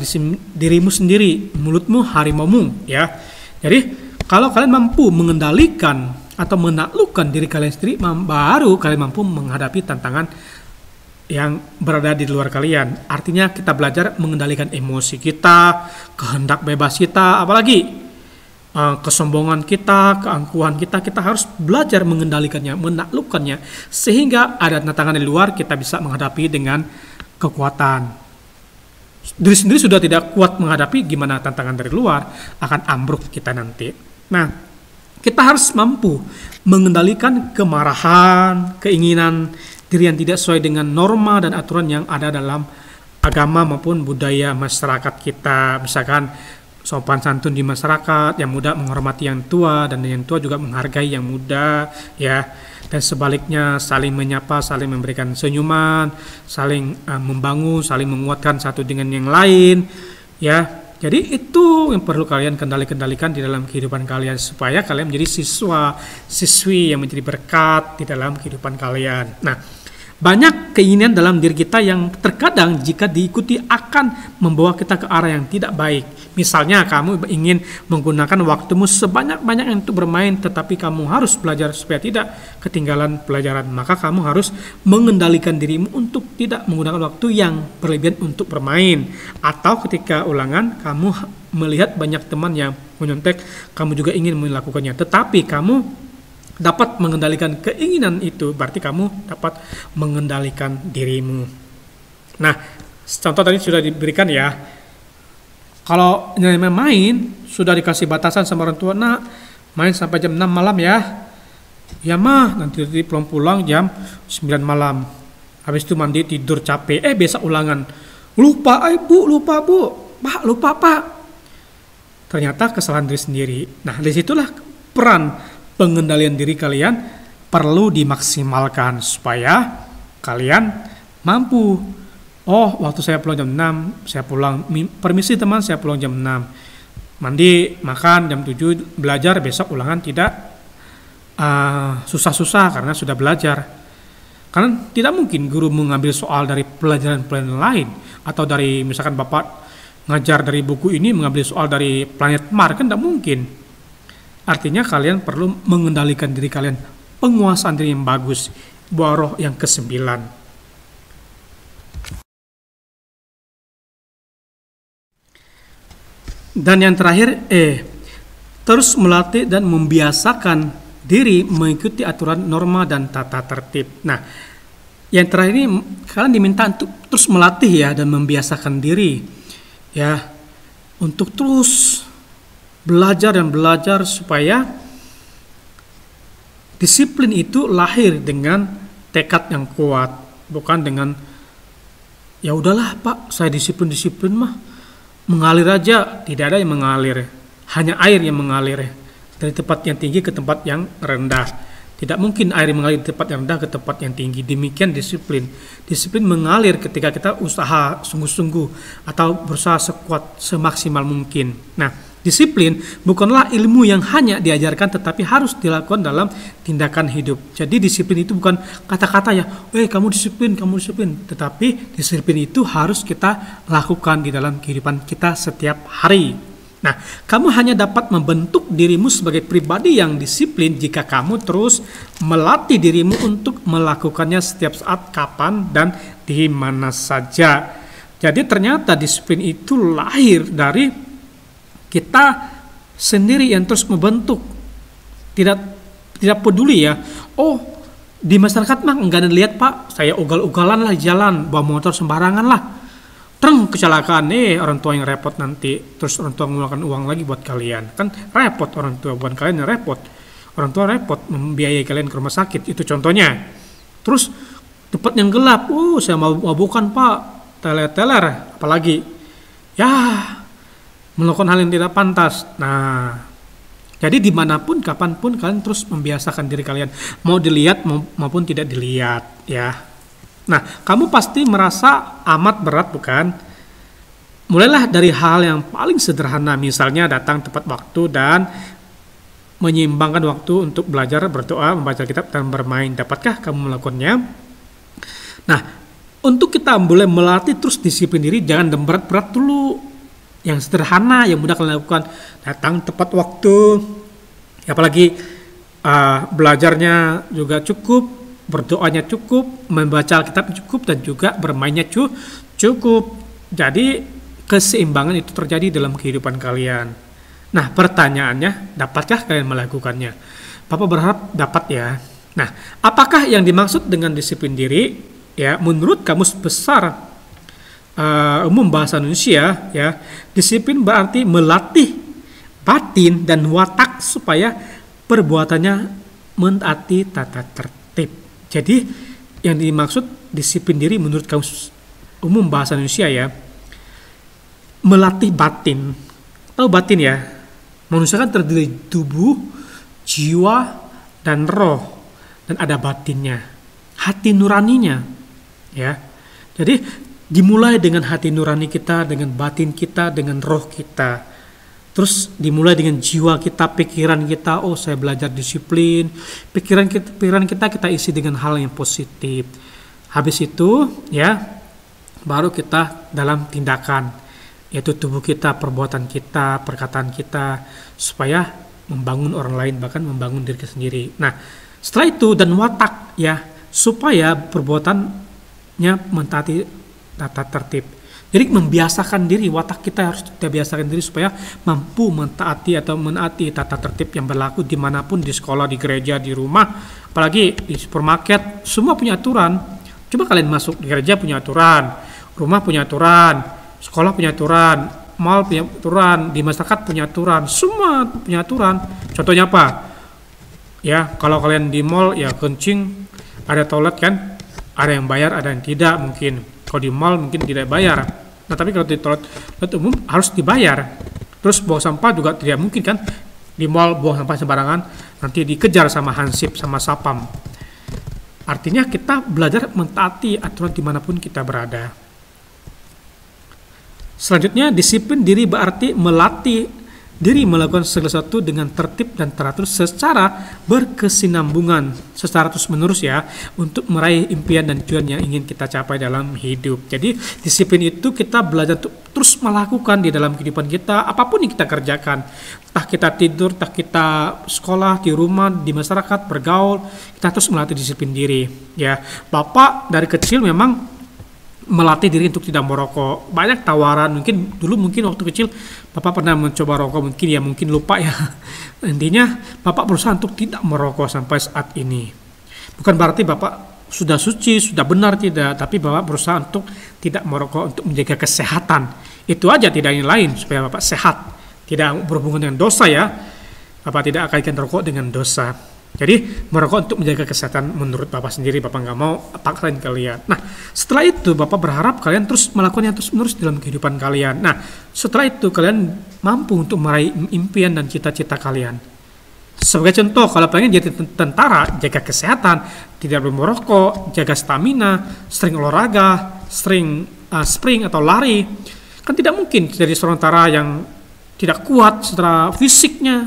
dirimu sendiri, mulutmu harimaumu ya. Jadi kalau kalian mampu mengendalikan atau menaklukkan diri kalian sendiri, baru kalian mampu menghadapi tantangan yang berada di luar kalian. Artinya kita belajar mengendalikan emosi kita, kehendak bebas kita, apalagi kesombongan kita, keangkuhan kita harus belajar mengendalikannya, menaklukkannya, sehingga ada tantangan di luar kita bisa menghadapi dengan kekuatan. Diri sendiri sudah tidak kuat menghadapi, gimana tantangan dari luar, akan ambruk kita nanti. Nah, kita harus mampu mengendalikan kemarahan, keinginan diri yang tidak sesuai dengan norma dan aturan yang ada dalam agama maupun budaya masyarakat kita. Misalkan sopan santun di masyarakat, yang muda menghormati yang tua, dan yang tua juga menghargai yang muda, ya. Dan sebaliknya, saling menyapa, saling memberikan senyuman, saling membangun, saling menguatkan satu dengan yang lain, ya. Jadi itu yang perlu kalian kendalikan di dalam kehidupan kalian, supaya kalian menjadi siswi yang menjadi berkat di dalam kehidupan kalian. Nah, banyak keinginan dalam diri kita yang terkadang jika diikuti akan membawa kita ke arah yang tidak baik. Misalnya kamu ingin menggunakan waktumu sebanyak-banyaknya untuk bermain, tetapi kamu harus belajar supaya tidak ketinggalan pelajaran. Maka kamu harus mengendalikan dirimu untuk tidak menggunakan waktu yang berlebihan untuk bermain. Atau ketika ulangan kamu melihat banyak teman yang menyontek, kamu juga ingin melakukannya, tetapi kamu dapat mengendalikan keinginan itu, berarti kamu dapat mengendalikan dirimu. Nah, contoh tadi sudah diberikan ya. Kalau main, sudah dikasih batasan sama orang tua, nah main sampai jam 6 malam ya. Ya mah, nanti pulang jam 9 malam. Habis itu mandi, tidur, capek. Besok ulangan. Lupa, lupa bu. Pak, lupa pak. Ternyata kesalahan diri sendiri. Nah, disitulah peran pengendalian diri kalian perlu dimaksimalkan supaya kalian mampu. Oh, waktu saya pulang jam 6, saya pulang. Permisi teman, saya pulang jam 6. Mandi, makan, jam 7, belajar, besok ulangan tidak susah-susah karena sudah belajar. Karena tidak mungkin guru mengambil soal dari pelajaran-pelajaran lain, atau dari misalkan Bapak ngajar dari buku ini mengambil soal dari planet Mars, kan tidak mungkin. Artinya kalian perlu mengendalikan diri kalian, penguasaan diri yang bagus, buah roh yang ke-9. Dan yang terakhir, terus melatih dan membiasakan diri mengikuti aturan, norma, dan tata tertib. Nah, yang terakhir ini kalian diminta untuk terus melatih ya, dan membiasakan diri ya, untuk terus belajar dan belajar supaya disiplin itu lahir dengan tekad yang kuat, bukan dengan ya udahlah Pak, saya disiplin mah mengalir aja. Tidak ada yang mengalir, hanya air yang mengalir dari tempat yang tinggi ke tempat yang rendah. Tidak mungkin air mengalir dari tempat yang rendah ke tempat yang tinggi. Demikian disiplin. Disiplin mengalir ketika kita usaha sungguh-sungguh atau berusaha sekuat semaksimal mungkin. Nah, disiplin bukanlah ilmu yang hanya diajarkan, tetapi harus dilakukan dalam tindakan hidup. Jadi disiplin itu bukan kata-kata ya, kamu disiplin, tetapi disiplin itu harus kita lakukan di dalam kehidupan kita setiap hari. Nah, kamu hanya dapat membentuk dirimu sebagai pribadi yang disiplin jika kamu terus melatih dirimu untuk melakukannya setiap saat, kapan, dan di mana saja. Jadi ternyata disiplin itu lahir dari kita sendiri yang terus membentuk. Tidak peduli ya. Oh, di masyarakat mah enggak ada lihat Pak, saya ugal-ugalan lah jalan, bawa motor sembarangan lah. Kecelakaan, orang tua yang repot nanti, terus orang tua mengeluarkan uang lagi buat kalian, kan repot orang tua, bukan kalian yang repot, orang tua repot membiayai kalian ke rumah sakit, itu contohnya. Terus tempat yang gelap, saya mau bukan Pak, teler, apalagi ya melakukan hal yang tidak pantas. Nah, jadi dimanapun, kapanpun kalian terus membiasakan diri kalian, mau dilihat maupun tidak dilihat ya. Nah, kamu pasti merasa amat berat, bukan? Mulailah dari hal yang paling sederhana, misalnya datang tepat waktu dan menyeimbangkan waktu untuk belajar, berdoa, membaca kitab, dan bermain. Dapatkah kamu melakukannya? Nah, untuk kita boleh melatih terus disiplin diri, jangan berat-berat dulu. Yang sederhana, yang mudah kalian lakukan. Datang tepat waktu, apalagi belajarnya juga cukup, berdoanya cukup, membaca Alkitab cukup, dan juga bermainnya cukup. Jadi keseimbangan itu terjadi dalam kehidupan kalian. Nah, pertanyaannya, dapatkah kalian melakukannya? Papa berharap dapat ya. Nah, apakah yang dimaksud dengan disiplin diri? Ya, menurut Kamus Besar Umum Bahasa Indonesia, ya, disiplin berarti melatih batin dan watak supaya perbuatannya mentaati tata tertib. Jadi yang dimaksud disiplin diri menurut Kamus Umum Bahasa Indonesia ya, melatih batin. Tahu batin ya? Manusia kan terdiri tubuh, jiwa, dan roh, dan ada batinnya, hati nuraninya. Ya, jadi dimulai dengan hati nurani kita, dengan batin kita, dengan roh kita. Terus dimulai dengan jiwa kita, pikiran kita, saya belajar disiplin. Pikiran kita isi dengan hal yang positif. Habis itu ya, baru kita dalam tindakan, yaitu tubuh kita, perbuatan kita, perkataan kita, supaya membangun orang lain, bahkan membangun diri kita sendiri. Nah, setelah itu dan watak ya, supaya perbuatannya mentaati tata tertib. Jadi membiasakan diri, watak kita harus kita biasakan diri supaya mampu mentaati atau menaati tata tertib yang berlaku dimanapun, di sekolah, di gereja, di rumah, apalagi di supermarket, semua punya aturan. Coba kalian masuk di gereja punya aturan, rumah punya aturan, sekolah punya aturan, mall punya aturan, di masyarakat punya aturan, semua punya aturan. Contohnya apa? Ya, kalau kalian di mall ya kencing, ada toilet kan, ada yang bayar, ada yang tidak mungkin. Kalau di mall mungkin tidak bayar. Nah, tapi kalau di toilet umum harus dibayar. Terus buang sampah juga tidak mungkin kan. Di mall buang sampah sembarangan, nanti dikejar sama hansip, sama sapam. Artinya kita belajar mentaati aturan dimanapun kita berada. Selanjutnya, disiplin diri berarti melatih diri melakukan segala sesuatu dengan tertib dan teratur secara berkesinambungan, secara terus-menerus ya, untuk meraih impian dan tujuan yang ingin kita capai dalam hidup. Jadi disiplin itu kita belajar untuk terus melakukan di dalam kehidupan kita, apapun yang kita kerjakan. Entah kita tidur, entah kita sekolah, di rumah, di masyarakat, bergaul, kita terus melatih disiplin diri. Ya, Bapak dari kecil memang melatih diri untuk tidak merokok. Banyak tawaran, mungkin waktu kecil Bapak pernah mencoba rokok, mungkin lupa ya. Intinya Bapak berusaha untuk tidak merokok sampai saat ini. Bukan berarti Bapak sudah suci, sudah benar, tidak, tapi Bapak berusaha untuk tidak merokok untuk menjaga kesehatan. Itu aja, tidak yang lain, supaya Bapak sehat. Tidak berhubungan dengan dosa ya. Bapak tidak kaitkan rokok dengan dosa. Jadi merokok untuk menjaga kesehatan menurut Bapak sendiri, Bapak nggak mau paksain kalian. Nah, setelah itu Bapak berharap kalian terus melakukannya terus-menerus dalam kehidupan kalian. Nah, setelah itu kalian mampu untuk meraih impian dan cita-cita kalian. Sebagai contoh, kalau pengen jadi tentara, jaga kesehatan, tidak boleh merokok, jaga stamina, sering olahraga, sering sprint atau lari. Kan tidak mungkin jadi seorang tentara yang tidak kuat secara fisiknya,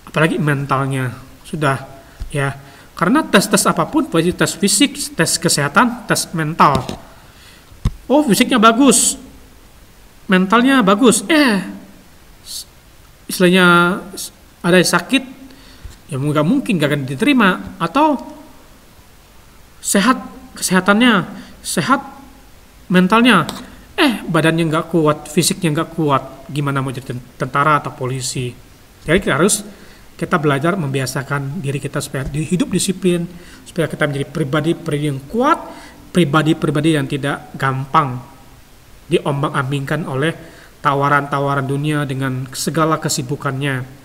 apalagi mentalnya. Sudah ya, karena tes apapun, baik tes fisik, tes kesehatan, tes mental. Fisiknya bagus, mentalnya bagus, istilahnya ada yang sakit, ya nggak mungkin gak akan diterima. Atau sehat kesehatannya, sehat mentalnya, badannya nggak kuat, fisiknya nggak kuat, gimana mau jadi tentara atau polisi. Jadi kita belajar membiasakan diri kita supaya hidup disiplin, supaya kita menjadi pribadi-pribadi yang kuat, pribadi-pribadi yang tidak gampang diombang-ambingkan oleh tawaran-tawaran dunia dengan segala kesibukannya.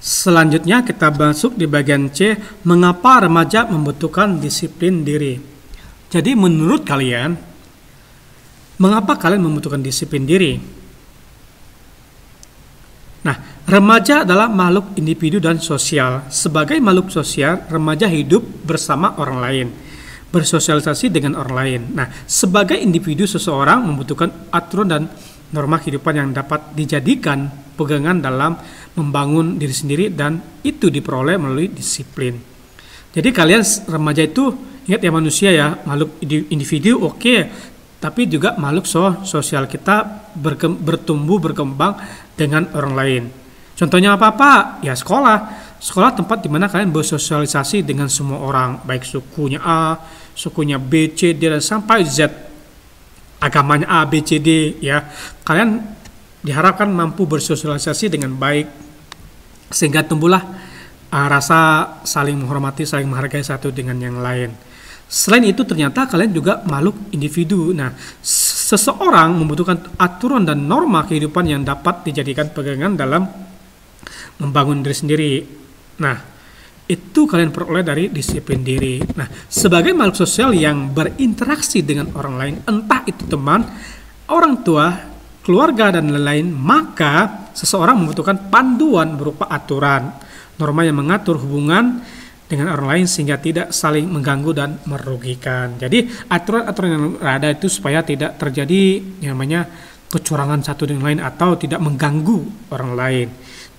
Selanjutnya kita masuk di bagian C, mengapa remaja membutuhkan disiplin diri. Jadi menurut kalian, mengapa kalian membutuhkan disiplin diri? Nah, remaja adalah makhluk individu dan sosial. Sebagai makhluk sosial, remaja hidup bersama orang lain, bersosialisasi dengan orang lain. Nah, sebagai individu, seseorang membutuhkan aturan dan norma kehidupan yang dapat dijadikan pegangan dalam membangun diri sendiri, dan itu diperoleh melalui disiplin. Jadi kalian remaja itu, ingat ya, manusia ya, makhluk individu oke, tapi juga makhluk sosial. Kita bertumbuh berkembang dengan orang lain. Contohnya apa? Ya sekolah tempat di mana kalian bersosialisasi dengan semua orang, baik sukunya A, sukunya B, C, D, dan sampai Z, agamanya A, B, C, D, ya. Kalian diharapkan mampu bersosialisasi dengan baik, sehingga tumbuhlah rasa saling menghormati, saling menghargai satu dengan yang lain. Selain itu, ternyata kalian juga makhluk individu. Nah, seseorang membutuhkan aturan dan norma kehidupan yang dapat dijadikan pegangan dalam membangun diri sendiri. Nah, itu kalian peroleh dari disiplin diri. Nah, sebagai makhluk sosial yang berinteraksi dengan orang lain, entah itu teman, orang tua, keluarga, dan lain-lain, maka seseorang membutuhkan panduan berupa aturan, norma yang mengatur hubungan dengan orang lain sehingga tidak saling mengganggu dan merugikan. Jadi aturan-aturan yang ada itu supaya tidak terjadi yang namanya kecurangan satu dengan lain atau tidak mengganggu orang lain.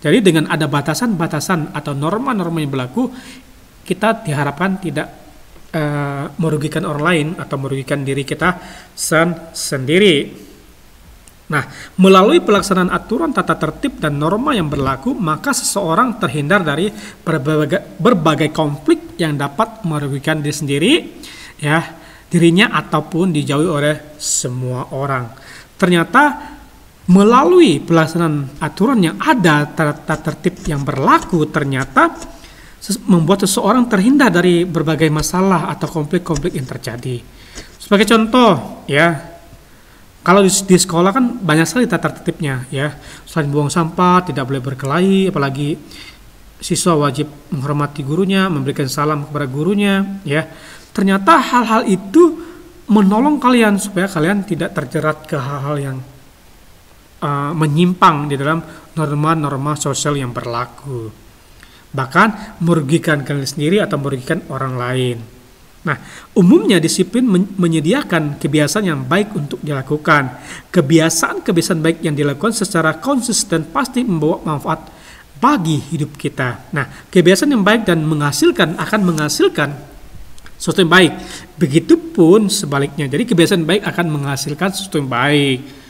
Jadi dengan ada batasan-batasan atau norma-norma yang berlaku, kita diharapkan tidak merugikan orang lain atau merugikan diri kita sendiri. Nah, melalui pelaksanaan aturan, tata tertib, dan norma yang berlaku, maka seseorang terhindar dari berbagai konflik yang dapat merugikan diri sendiri, ya, dirinya ataupun dijauhi oleh semua orang. Ternyata melalui pelaksanaan aturan yang ada, tata tertib yang berlaku, ternyata membuat seseorang terhindar dari berbagai masalah atau konflik-konflik yang terjadi. Sebagai contoh, ya, kalau di sekolah kan banyak sekali tata tertibnya, ya. Selain buang sampah, tidak boleh berkelahi, apalagi siswa wajib menghormati gurunya, memberikan salam kepada gurunya, ya. Ternyata hal-hal itu menolong kalian supaya kalian tidak terjerat ke hal-hal yang menyimpang di dalam norma-norma sosial yang berlaku. Bahkan merugikan kalian sendiri atau merugikan orang lain. Nah, umumnya disiplin menyediakan kebiasaan yang baik untuk dilakukan. Kebiasaan-kebiasaan baik yang dilakukan secara konsisten pasti membawa manfaat bagi hidup kita. Nah, kebiasaan yang baik dan akan menghasilkan sesuatu yang baik. Begitupun sebaliknya. Jadi kebiasaan baik akan menghasilkan sesuatu yang baik.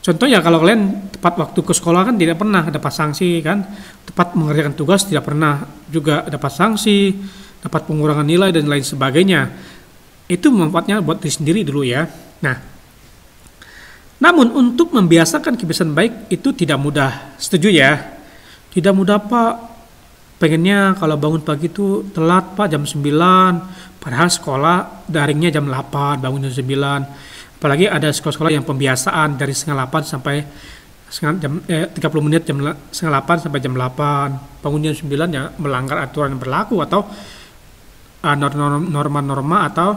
Contohnya kalau kalian tepat waktu ke sekolah kan tidak pernah dapat sanksi kan. Tepat mengerjakan tugas tidak pernah juga dapat sanksi, dapat pengurangan nilai dan lain sebagainya. Itu manfaatnya buat diri sendiri dulu ya. Nah, namun untuk membiasakan kebiasaan baik itu tidak mudah. Setuju ya? Tidak mudah, Pak. Pengennya kalau bangun pagi itu telat, Pak, jam 9. Padahal sekolah daringnya jam 8, bangun jam 9. Apalagi ada sekolah-sekolah yang pembiasaan dari setengah 8 sampai 30 menit, setengah 8 sampai jam 8. Bangun jam 9 ya melanggar aturan yang berlaku atau norma-norma atau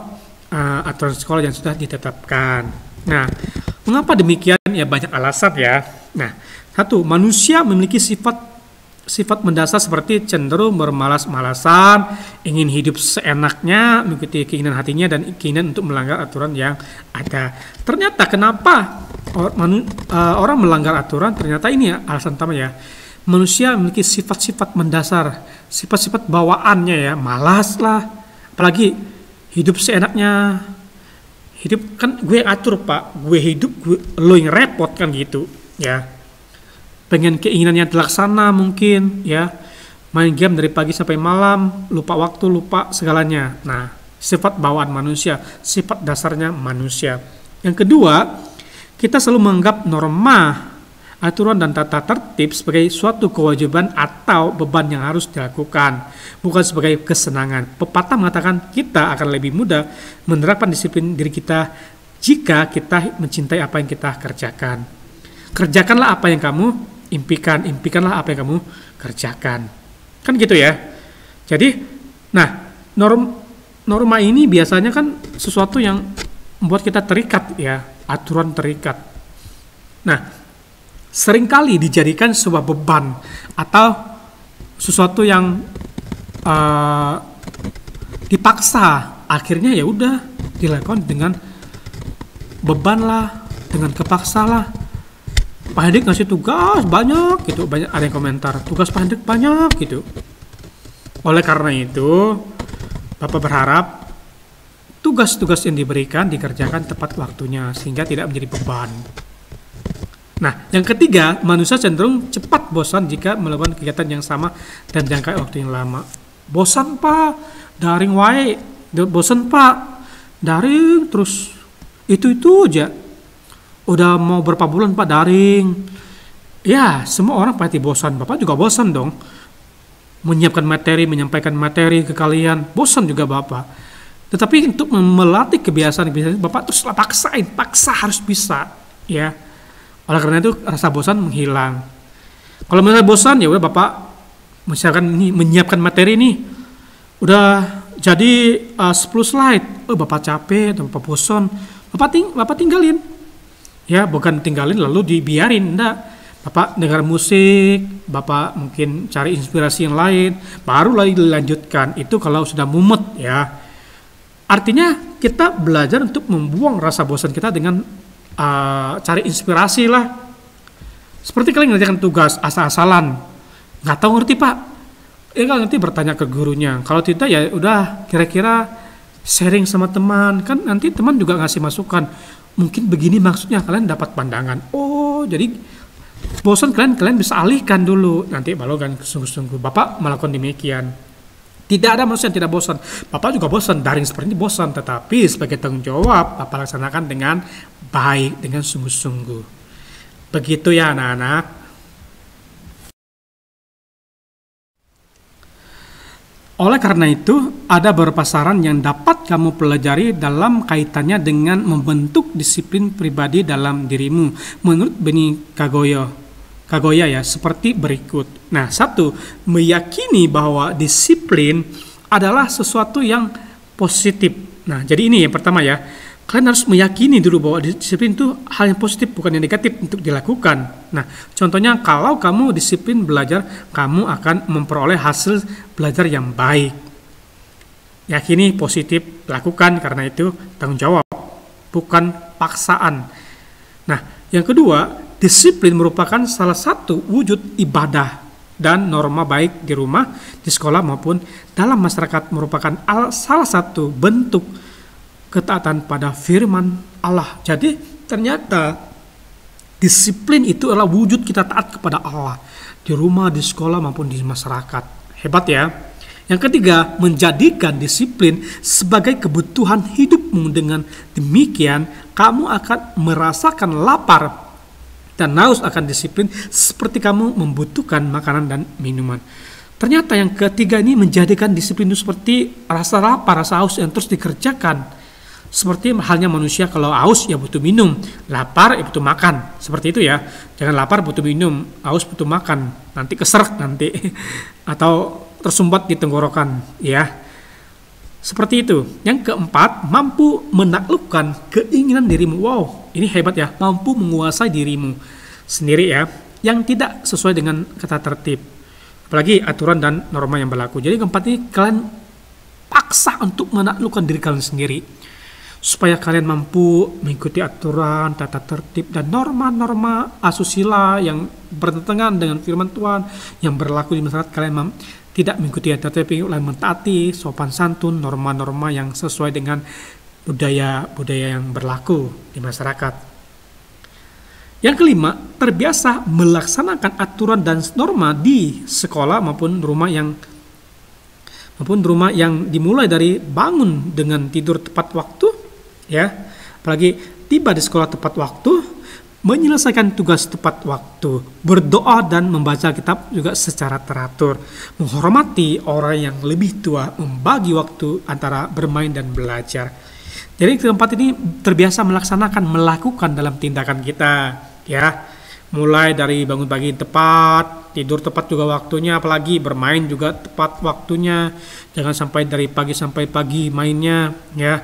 aturan sekolah yang sudah ditetapkan. Nah, mengapa demikian? Ya banyak alasan ya. Nah, satu, manusia memiliki sifat mendasar seperti cenderung bermalas-malasan, ingin hidup seenaknya, mengikuti keinginan hatinya dan keinginan untuk melanggar aturan yang ada. Ternyata kenapa orang melanggar aturan? Ternyata ini ya alasan utama ya. Manusia memiliki sifat-sifat mendasar, sifat-sifat bawaannya ya, malas lah, apalagi hidup seenaknya, Hidup kan gue yang atur Pak, gue hidup, lo yang repot kan gitu ya. Pengen keinginannya terlaksana mungkin ya, main game dari pagi sampai malam, lupa waktu, lupa segalanya. Nah, sifat bawaan manusia, sifat dasarnya manusia. Yang kedua, kita selalu menganggap norma, aturan dan tata tertib sebagai suatu kewajiban atau beban yang harus dilakukan, bukan sebagai kesenangan. Pepatah mengatakan kita akan lebih mudah menerapkan disiplin diri kita jika kita mencintai apa yang kita kerjakan. Kerjakanlah apa yang kamu impikan, impikanlah apa yang kamu kerjakan. Kan gitu ya. Jadi, nah, norma ini biasanya kan sesuatu yang membuat kita terikat ya, aturan terikat. Nah, seringkali dijadikan sebuah beban atau sesuatu yang dipaksa, akhirnya ya udah dilakukan dengan beban lah, dengan kepaksa lah. Pak Hendrik ngasih tugas banyak gitu, banyak ada yang komentar tugas Pak Hendrik banyak gitu. Oleh karena itu Bapak berharap tugas-tugas yang diberikan dikerjakan tepat waktunya sehingga tidak menjadi beban. Nah, yang ketiga, manusia cenderung cepat bosan jika melakukan kegiatan yang sama dan jangka waktu yang lama. Bosan Pak, daring wae, bosan Pak, daring terus itu aja. Udah mau berapa bulan Pak daring. Ya, semua orang pasti bosan. Bapak juga bosan dong. Menyiapkan materi, menyampaikan materi ke kalian, bosan juga Bapak. Tetapi untuk melatih kebiasaan Bapak terus paksa harus bisa, ya. Oleh karena itu rasa bosan menghilang. Kalau misalnya bosan ya udah Bapak misalkan ini menyiapkan materi ini udah jadi 10 slide. Bapak capek atau Bapak bosan, Bapak tinggalin. Ya, bukan tinggalin lalu dibiarin, enggak. Bapak dengar musik, Bapak mungkin cari inspirasi yang lain, baru lagi dilanjutkan. Itu kalau sudah mumet ya. Artinya kita belajar untuk membuang rasa bosan kita dengan cari inspirasi lah. Seperti kalian ngerjakan tugas asal-asalan, nggak tahu ngerti Pak, kalau nanti bertanya ke gurunya. Kalau tidak ya udah kira-kira sharing sama teman, kan nanti teman juga ngasih masukan. Mungkin begini maksudnya, kalian dapat pandangan. Oh, jadi bosan kalian bisa alihkan dulu. Nanti baru kan sungguh-sungguh. Bapak melakukan demikian. Tidak ada manusia yang tidak bosan. Bapak juga bosan, daring seperti ini bosan. Tetapi sebagai tanggung jawab, Bapak laksanakan dengan baik, dengan sungguh-sungguh. Begitu ya anak-anak. Oleh karena itu, ada beberapa saran yang dapat kamu pelajari dalam kaitannya dengan membentuk disiplin pribadi dalam dirimu. Menurut Benny Kagoya ya, seperti berikut. Nah, 1, meyakini bahwa disiplin adalah sesuatu yang positif. Nah, jadi ini yang pertama ya. Kalian harus meyakini dulu bahwa disiplin itu hal yang positif, bukan yang negatif untuk dilakukan. Nah, contohnya kalau kamu disiplin belajar, kamu akan memperoleh hasil belajar yang baik. Yakini positif, lakukan karena itu tanggung jawab, bukan paksaan. Nah, yang kedua, disiplin merupakan salah satu wujud ibadah dan norma baik di rumah, di sekolah maupun dalam masyarakat, merupakan salah satu bentuk ketaatan pada firman Allah. Jadi ternyata disiplin itu adalah wujud kita taat kepada Allah di rumah, di sekolah maupun di masyarakat. Hebat ya. Yang ketiga, menjadikan disiplin sebagai kebutuhan hidupmu. Dengan demikian, kamu akan merasakan lapar dan haus akan disiplin seperti kamu membutuhkan makanan dan minuman. Ternyata yang ketiga ini menjadikan disiplin itu seperti rasa lapar, rasa haus yang terus dikerjakan. Seperti halnya manusia, kalau haus ya butuh minum, lapar ya butuh makan. Seperti itu ya. Jangan lapar butuh minum, haus butuh makan. Nanti keserek nanti atau tersumbat di tenggorokan ya. Seperti itu. Yang keempat, mampu menaklukkan keinginan dirimu. Wow, ini hebat ya. Mampu menguasai dirimu sendiri ya, yang tidak sesuai dengan kata tertib. Apalagi aturan dan norma yang berlaku. Jadi keempat ini kalian paksa untuk menaklukkan diri kalian sendiri. Supaya kalian mampu mengikuti aturan, tata tertib, dan norma-norma asusila yang bertentangan dengan firman Tuhan yang berlaku di masyarakat. Kalian tidak mengikuti tata tertib, lain mentaati sopan santun, norma-norma yang sesuai dengan budaya-budaya yang berlaku di masyarakat. Yang kelima, terbiasa melaksanakan aturan dan norma di sekolah maupun rumah yang dimulai dari bangun dengan tidur tepat waktu, ya, apalagi tiba di sekolah tepat waktu, menyelesaikan tugas tepat waktu, berdoa dan membaca kitab juga secara teratur, menghormati orang yang lebih tua, membagi waktu antara bermain dan belajar. Jadi keempat ini terbiasa melakukan dalam tindakan kita, ya. Mulai dari bangun pagi tepat, tidur tepat juga waktunya, apalagi bermain juga tepat waktunya. Jangan sampai dari pagi sampai pagi mainnya, ya.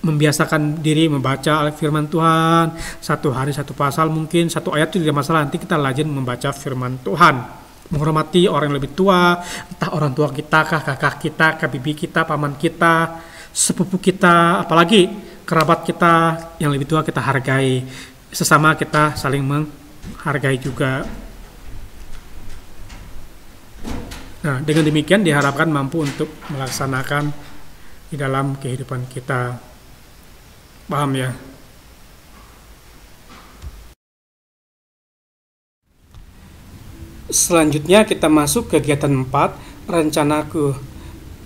Membiasakan diri membaca firman Tuhan, satu hari satu pasal, mungkin satu ayat itu tidak masalah, nanti kita rajin membaca firman Tuhan. Menghormati orang yang lebih tua, entah orang tua kita kah, kakak kita, bibi kita, paman kita, sepupu kita, apalagi kerabat kita yang lebih tua kita hargai. Sesama kita saling menghargai juga. Nah, dengan demikian diharapkan mampu untuk melaksanakan di dalam kehidupan kita. Paham ya? Selanjutnya kita masuk ke kegiatan 4, rencanaku.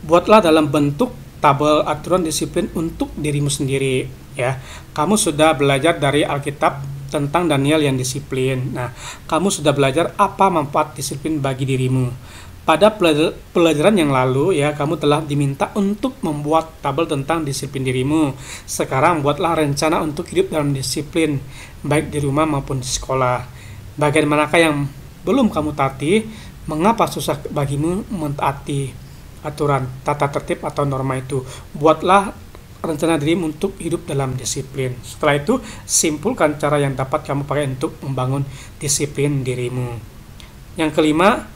Buatlah dalam bentuk tabel aturan disiplin untuk dirimu sendiri, ya. Kamu sudah belajar dari Alkitab tentang Daniel yang disiplin. Nah, kamu sudah belajar apa manfaat disiplin bagi dirimu. Pada pelajaran yang lalu, ya, kamu telah diminta untuk membuat tabel tentang disiplin dirimu. Sekarang buatlah rencana untuk hidup dalam disiplin, baik di rumah maupun di sekolah. Bagian manakah yang belum kamu taati? Mengapa susah bagimu mentaati aturan, tata tertib atau norma itu? Buatlah rencana dirimu untuk hidup dalam disiplin. Setelah itu, simpulkan cara yang dapat kamu pakai untuk membangun disiplin dirimu. Yang kelima,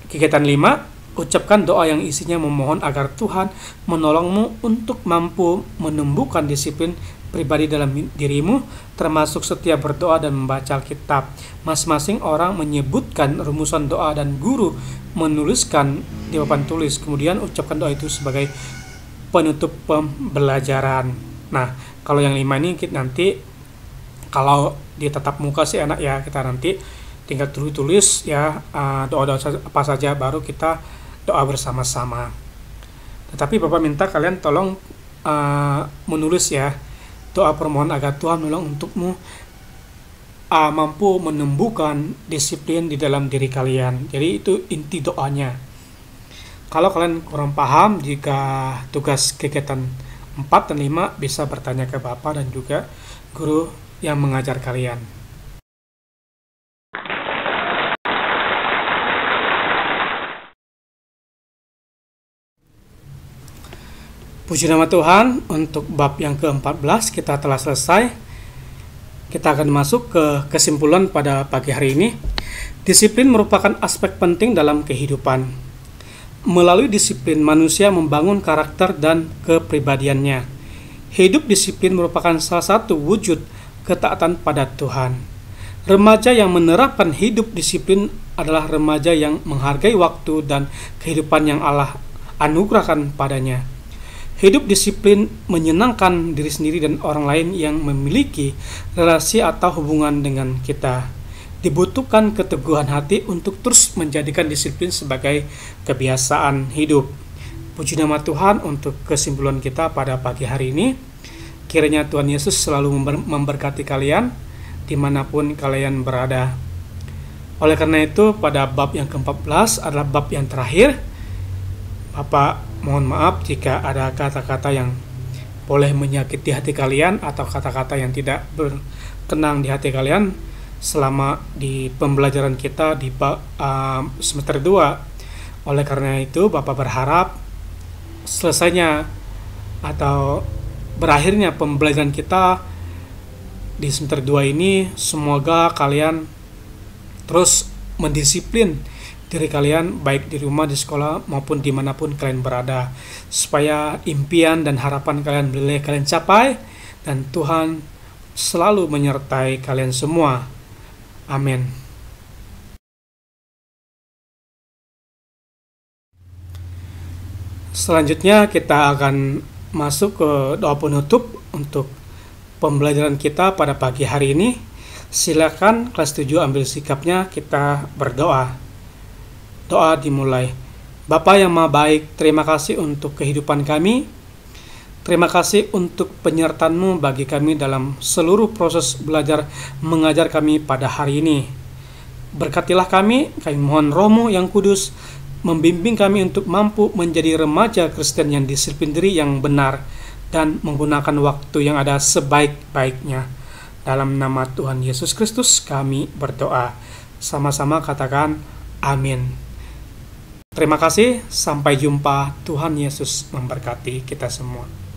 kegiatan 5, ucapkan doa yang isinya memohon agar Tuhan menolongmu untuk mampu menumbuhkan disiplin pribadi dalam dirimu, termasuk setiap berdoa dan membaca Alkitab. Masing-masing orang menyebutkan rumusan doa dan guru menuliskan di papan tulis. Kemudian ucapkan doa itu sebagai penutup pembelajaran. Nah, kalau yang 5 ini nanti kalau di tatap muka sih enak ya, kita nanti tinggal tulis ya doa-doa apa saja, baru kita doa bersama-sama. Tetapi Bapak minta kalian tolong menulis ya doa permohonan agar Tuhan menolong untukmu mampu menumbuhkan disiplin di dalam diri kalian. Jadi itu inti doanya. Kalau kalian kurang paham jika tugas kegiatan 4 dan 5, bisa bertanya ke Bapak dan juga guru yang mengajar kalian. Puji nama Tuhan, untuk bab yang ke-14 kita telah selesai. Kita akan masuk ke kesimpulan pada pagi hari ini. Disiplin merupakan aspek penting dalam kehidupan. Melalui disiplin, manusia membangun karakter dan kepribadiannya. Hidup disiplin merupakan salah satu wujud ketaatan pada Tuhan. Remaja yang menerapkan hidup disiplin adalah remaja yang menghargai waktu dan kehidupan yang Allah anugerahkan padanya. Hidup disiplin menyenangkan diri sendiri dan orang lain yang memiliki relasi atau hubungan dengan kita. Dibutuhkan keteguhan hati untuk terus menjadikan disiplin sebagai kebiasaan hidup. Puji nama Tuhan untuk kesimpulan kita pada pagi hari ini. Kiranya Tuhan Yesus selalu memberkati kalian dimanapun kalian berada. Oleh karena itu, pada bab yang ke-14 adalah bab yang terakhir. Bapak mohon maaf jika ada kata-kata yang boleh menyakiti hati kalian atau kata-kata yang tidak berkenan di hati kalian selama di pembelajaran kita di semester 2. Oleh karena itu, Bapak berharap selesainya atau berakhirnya pembelajaran kita di semester 2 ini, semoga kalian terus mendisiplin diri kalian, baik di rumah, di sekolah, maupun dimanapun kalian berada, supaya impian dan harapan kalian boleh kalian capai, dan Tuhan selalu menyertai kalian semua. Amin. Selanjutnya kita akan masuk ke doa penutup untuk pembelajaran kita pada pagi hari ini. Silakan kelas 7 ambil sikapnya, kita berdoa. Doa dimulai. Bapa yang Maha Baik, terima kasih untuk kehidupan kami. Terima kasih untuk penyertaan-Mu bagi kami dalam seluruh proses belajar mengajar kami pada hari ini. Berkatilah kami mohon Roh-Mu yang kudus membimbing kami untuk mampu menjadi remaja Kristen yang disiplin diri yang benar dan menggunakan waktu yang ada sebaik-baiknya. Dalam nama Tuhan Yesus Kristus kami berdoa. Sama-sama katakan amin. Terima kasih, sampai jumpa. Tuhan Yesus memberkati kita semua.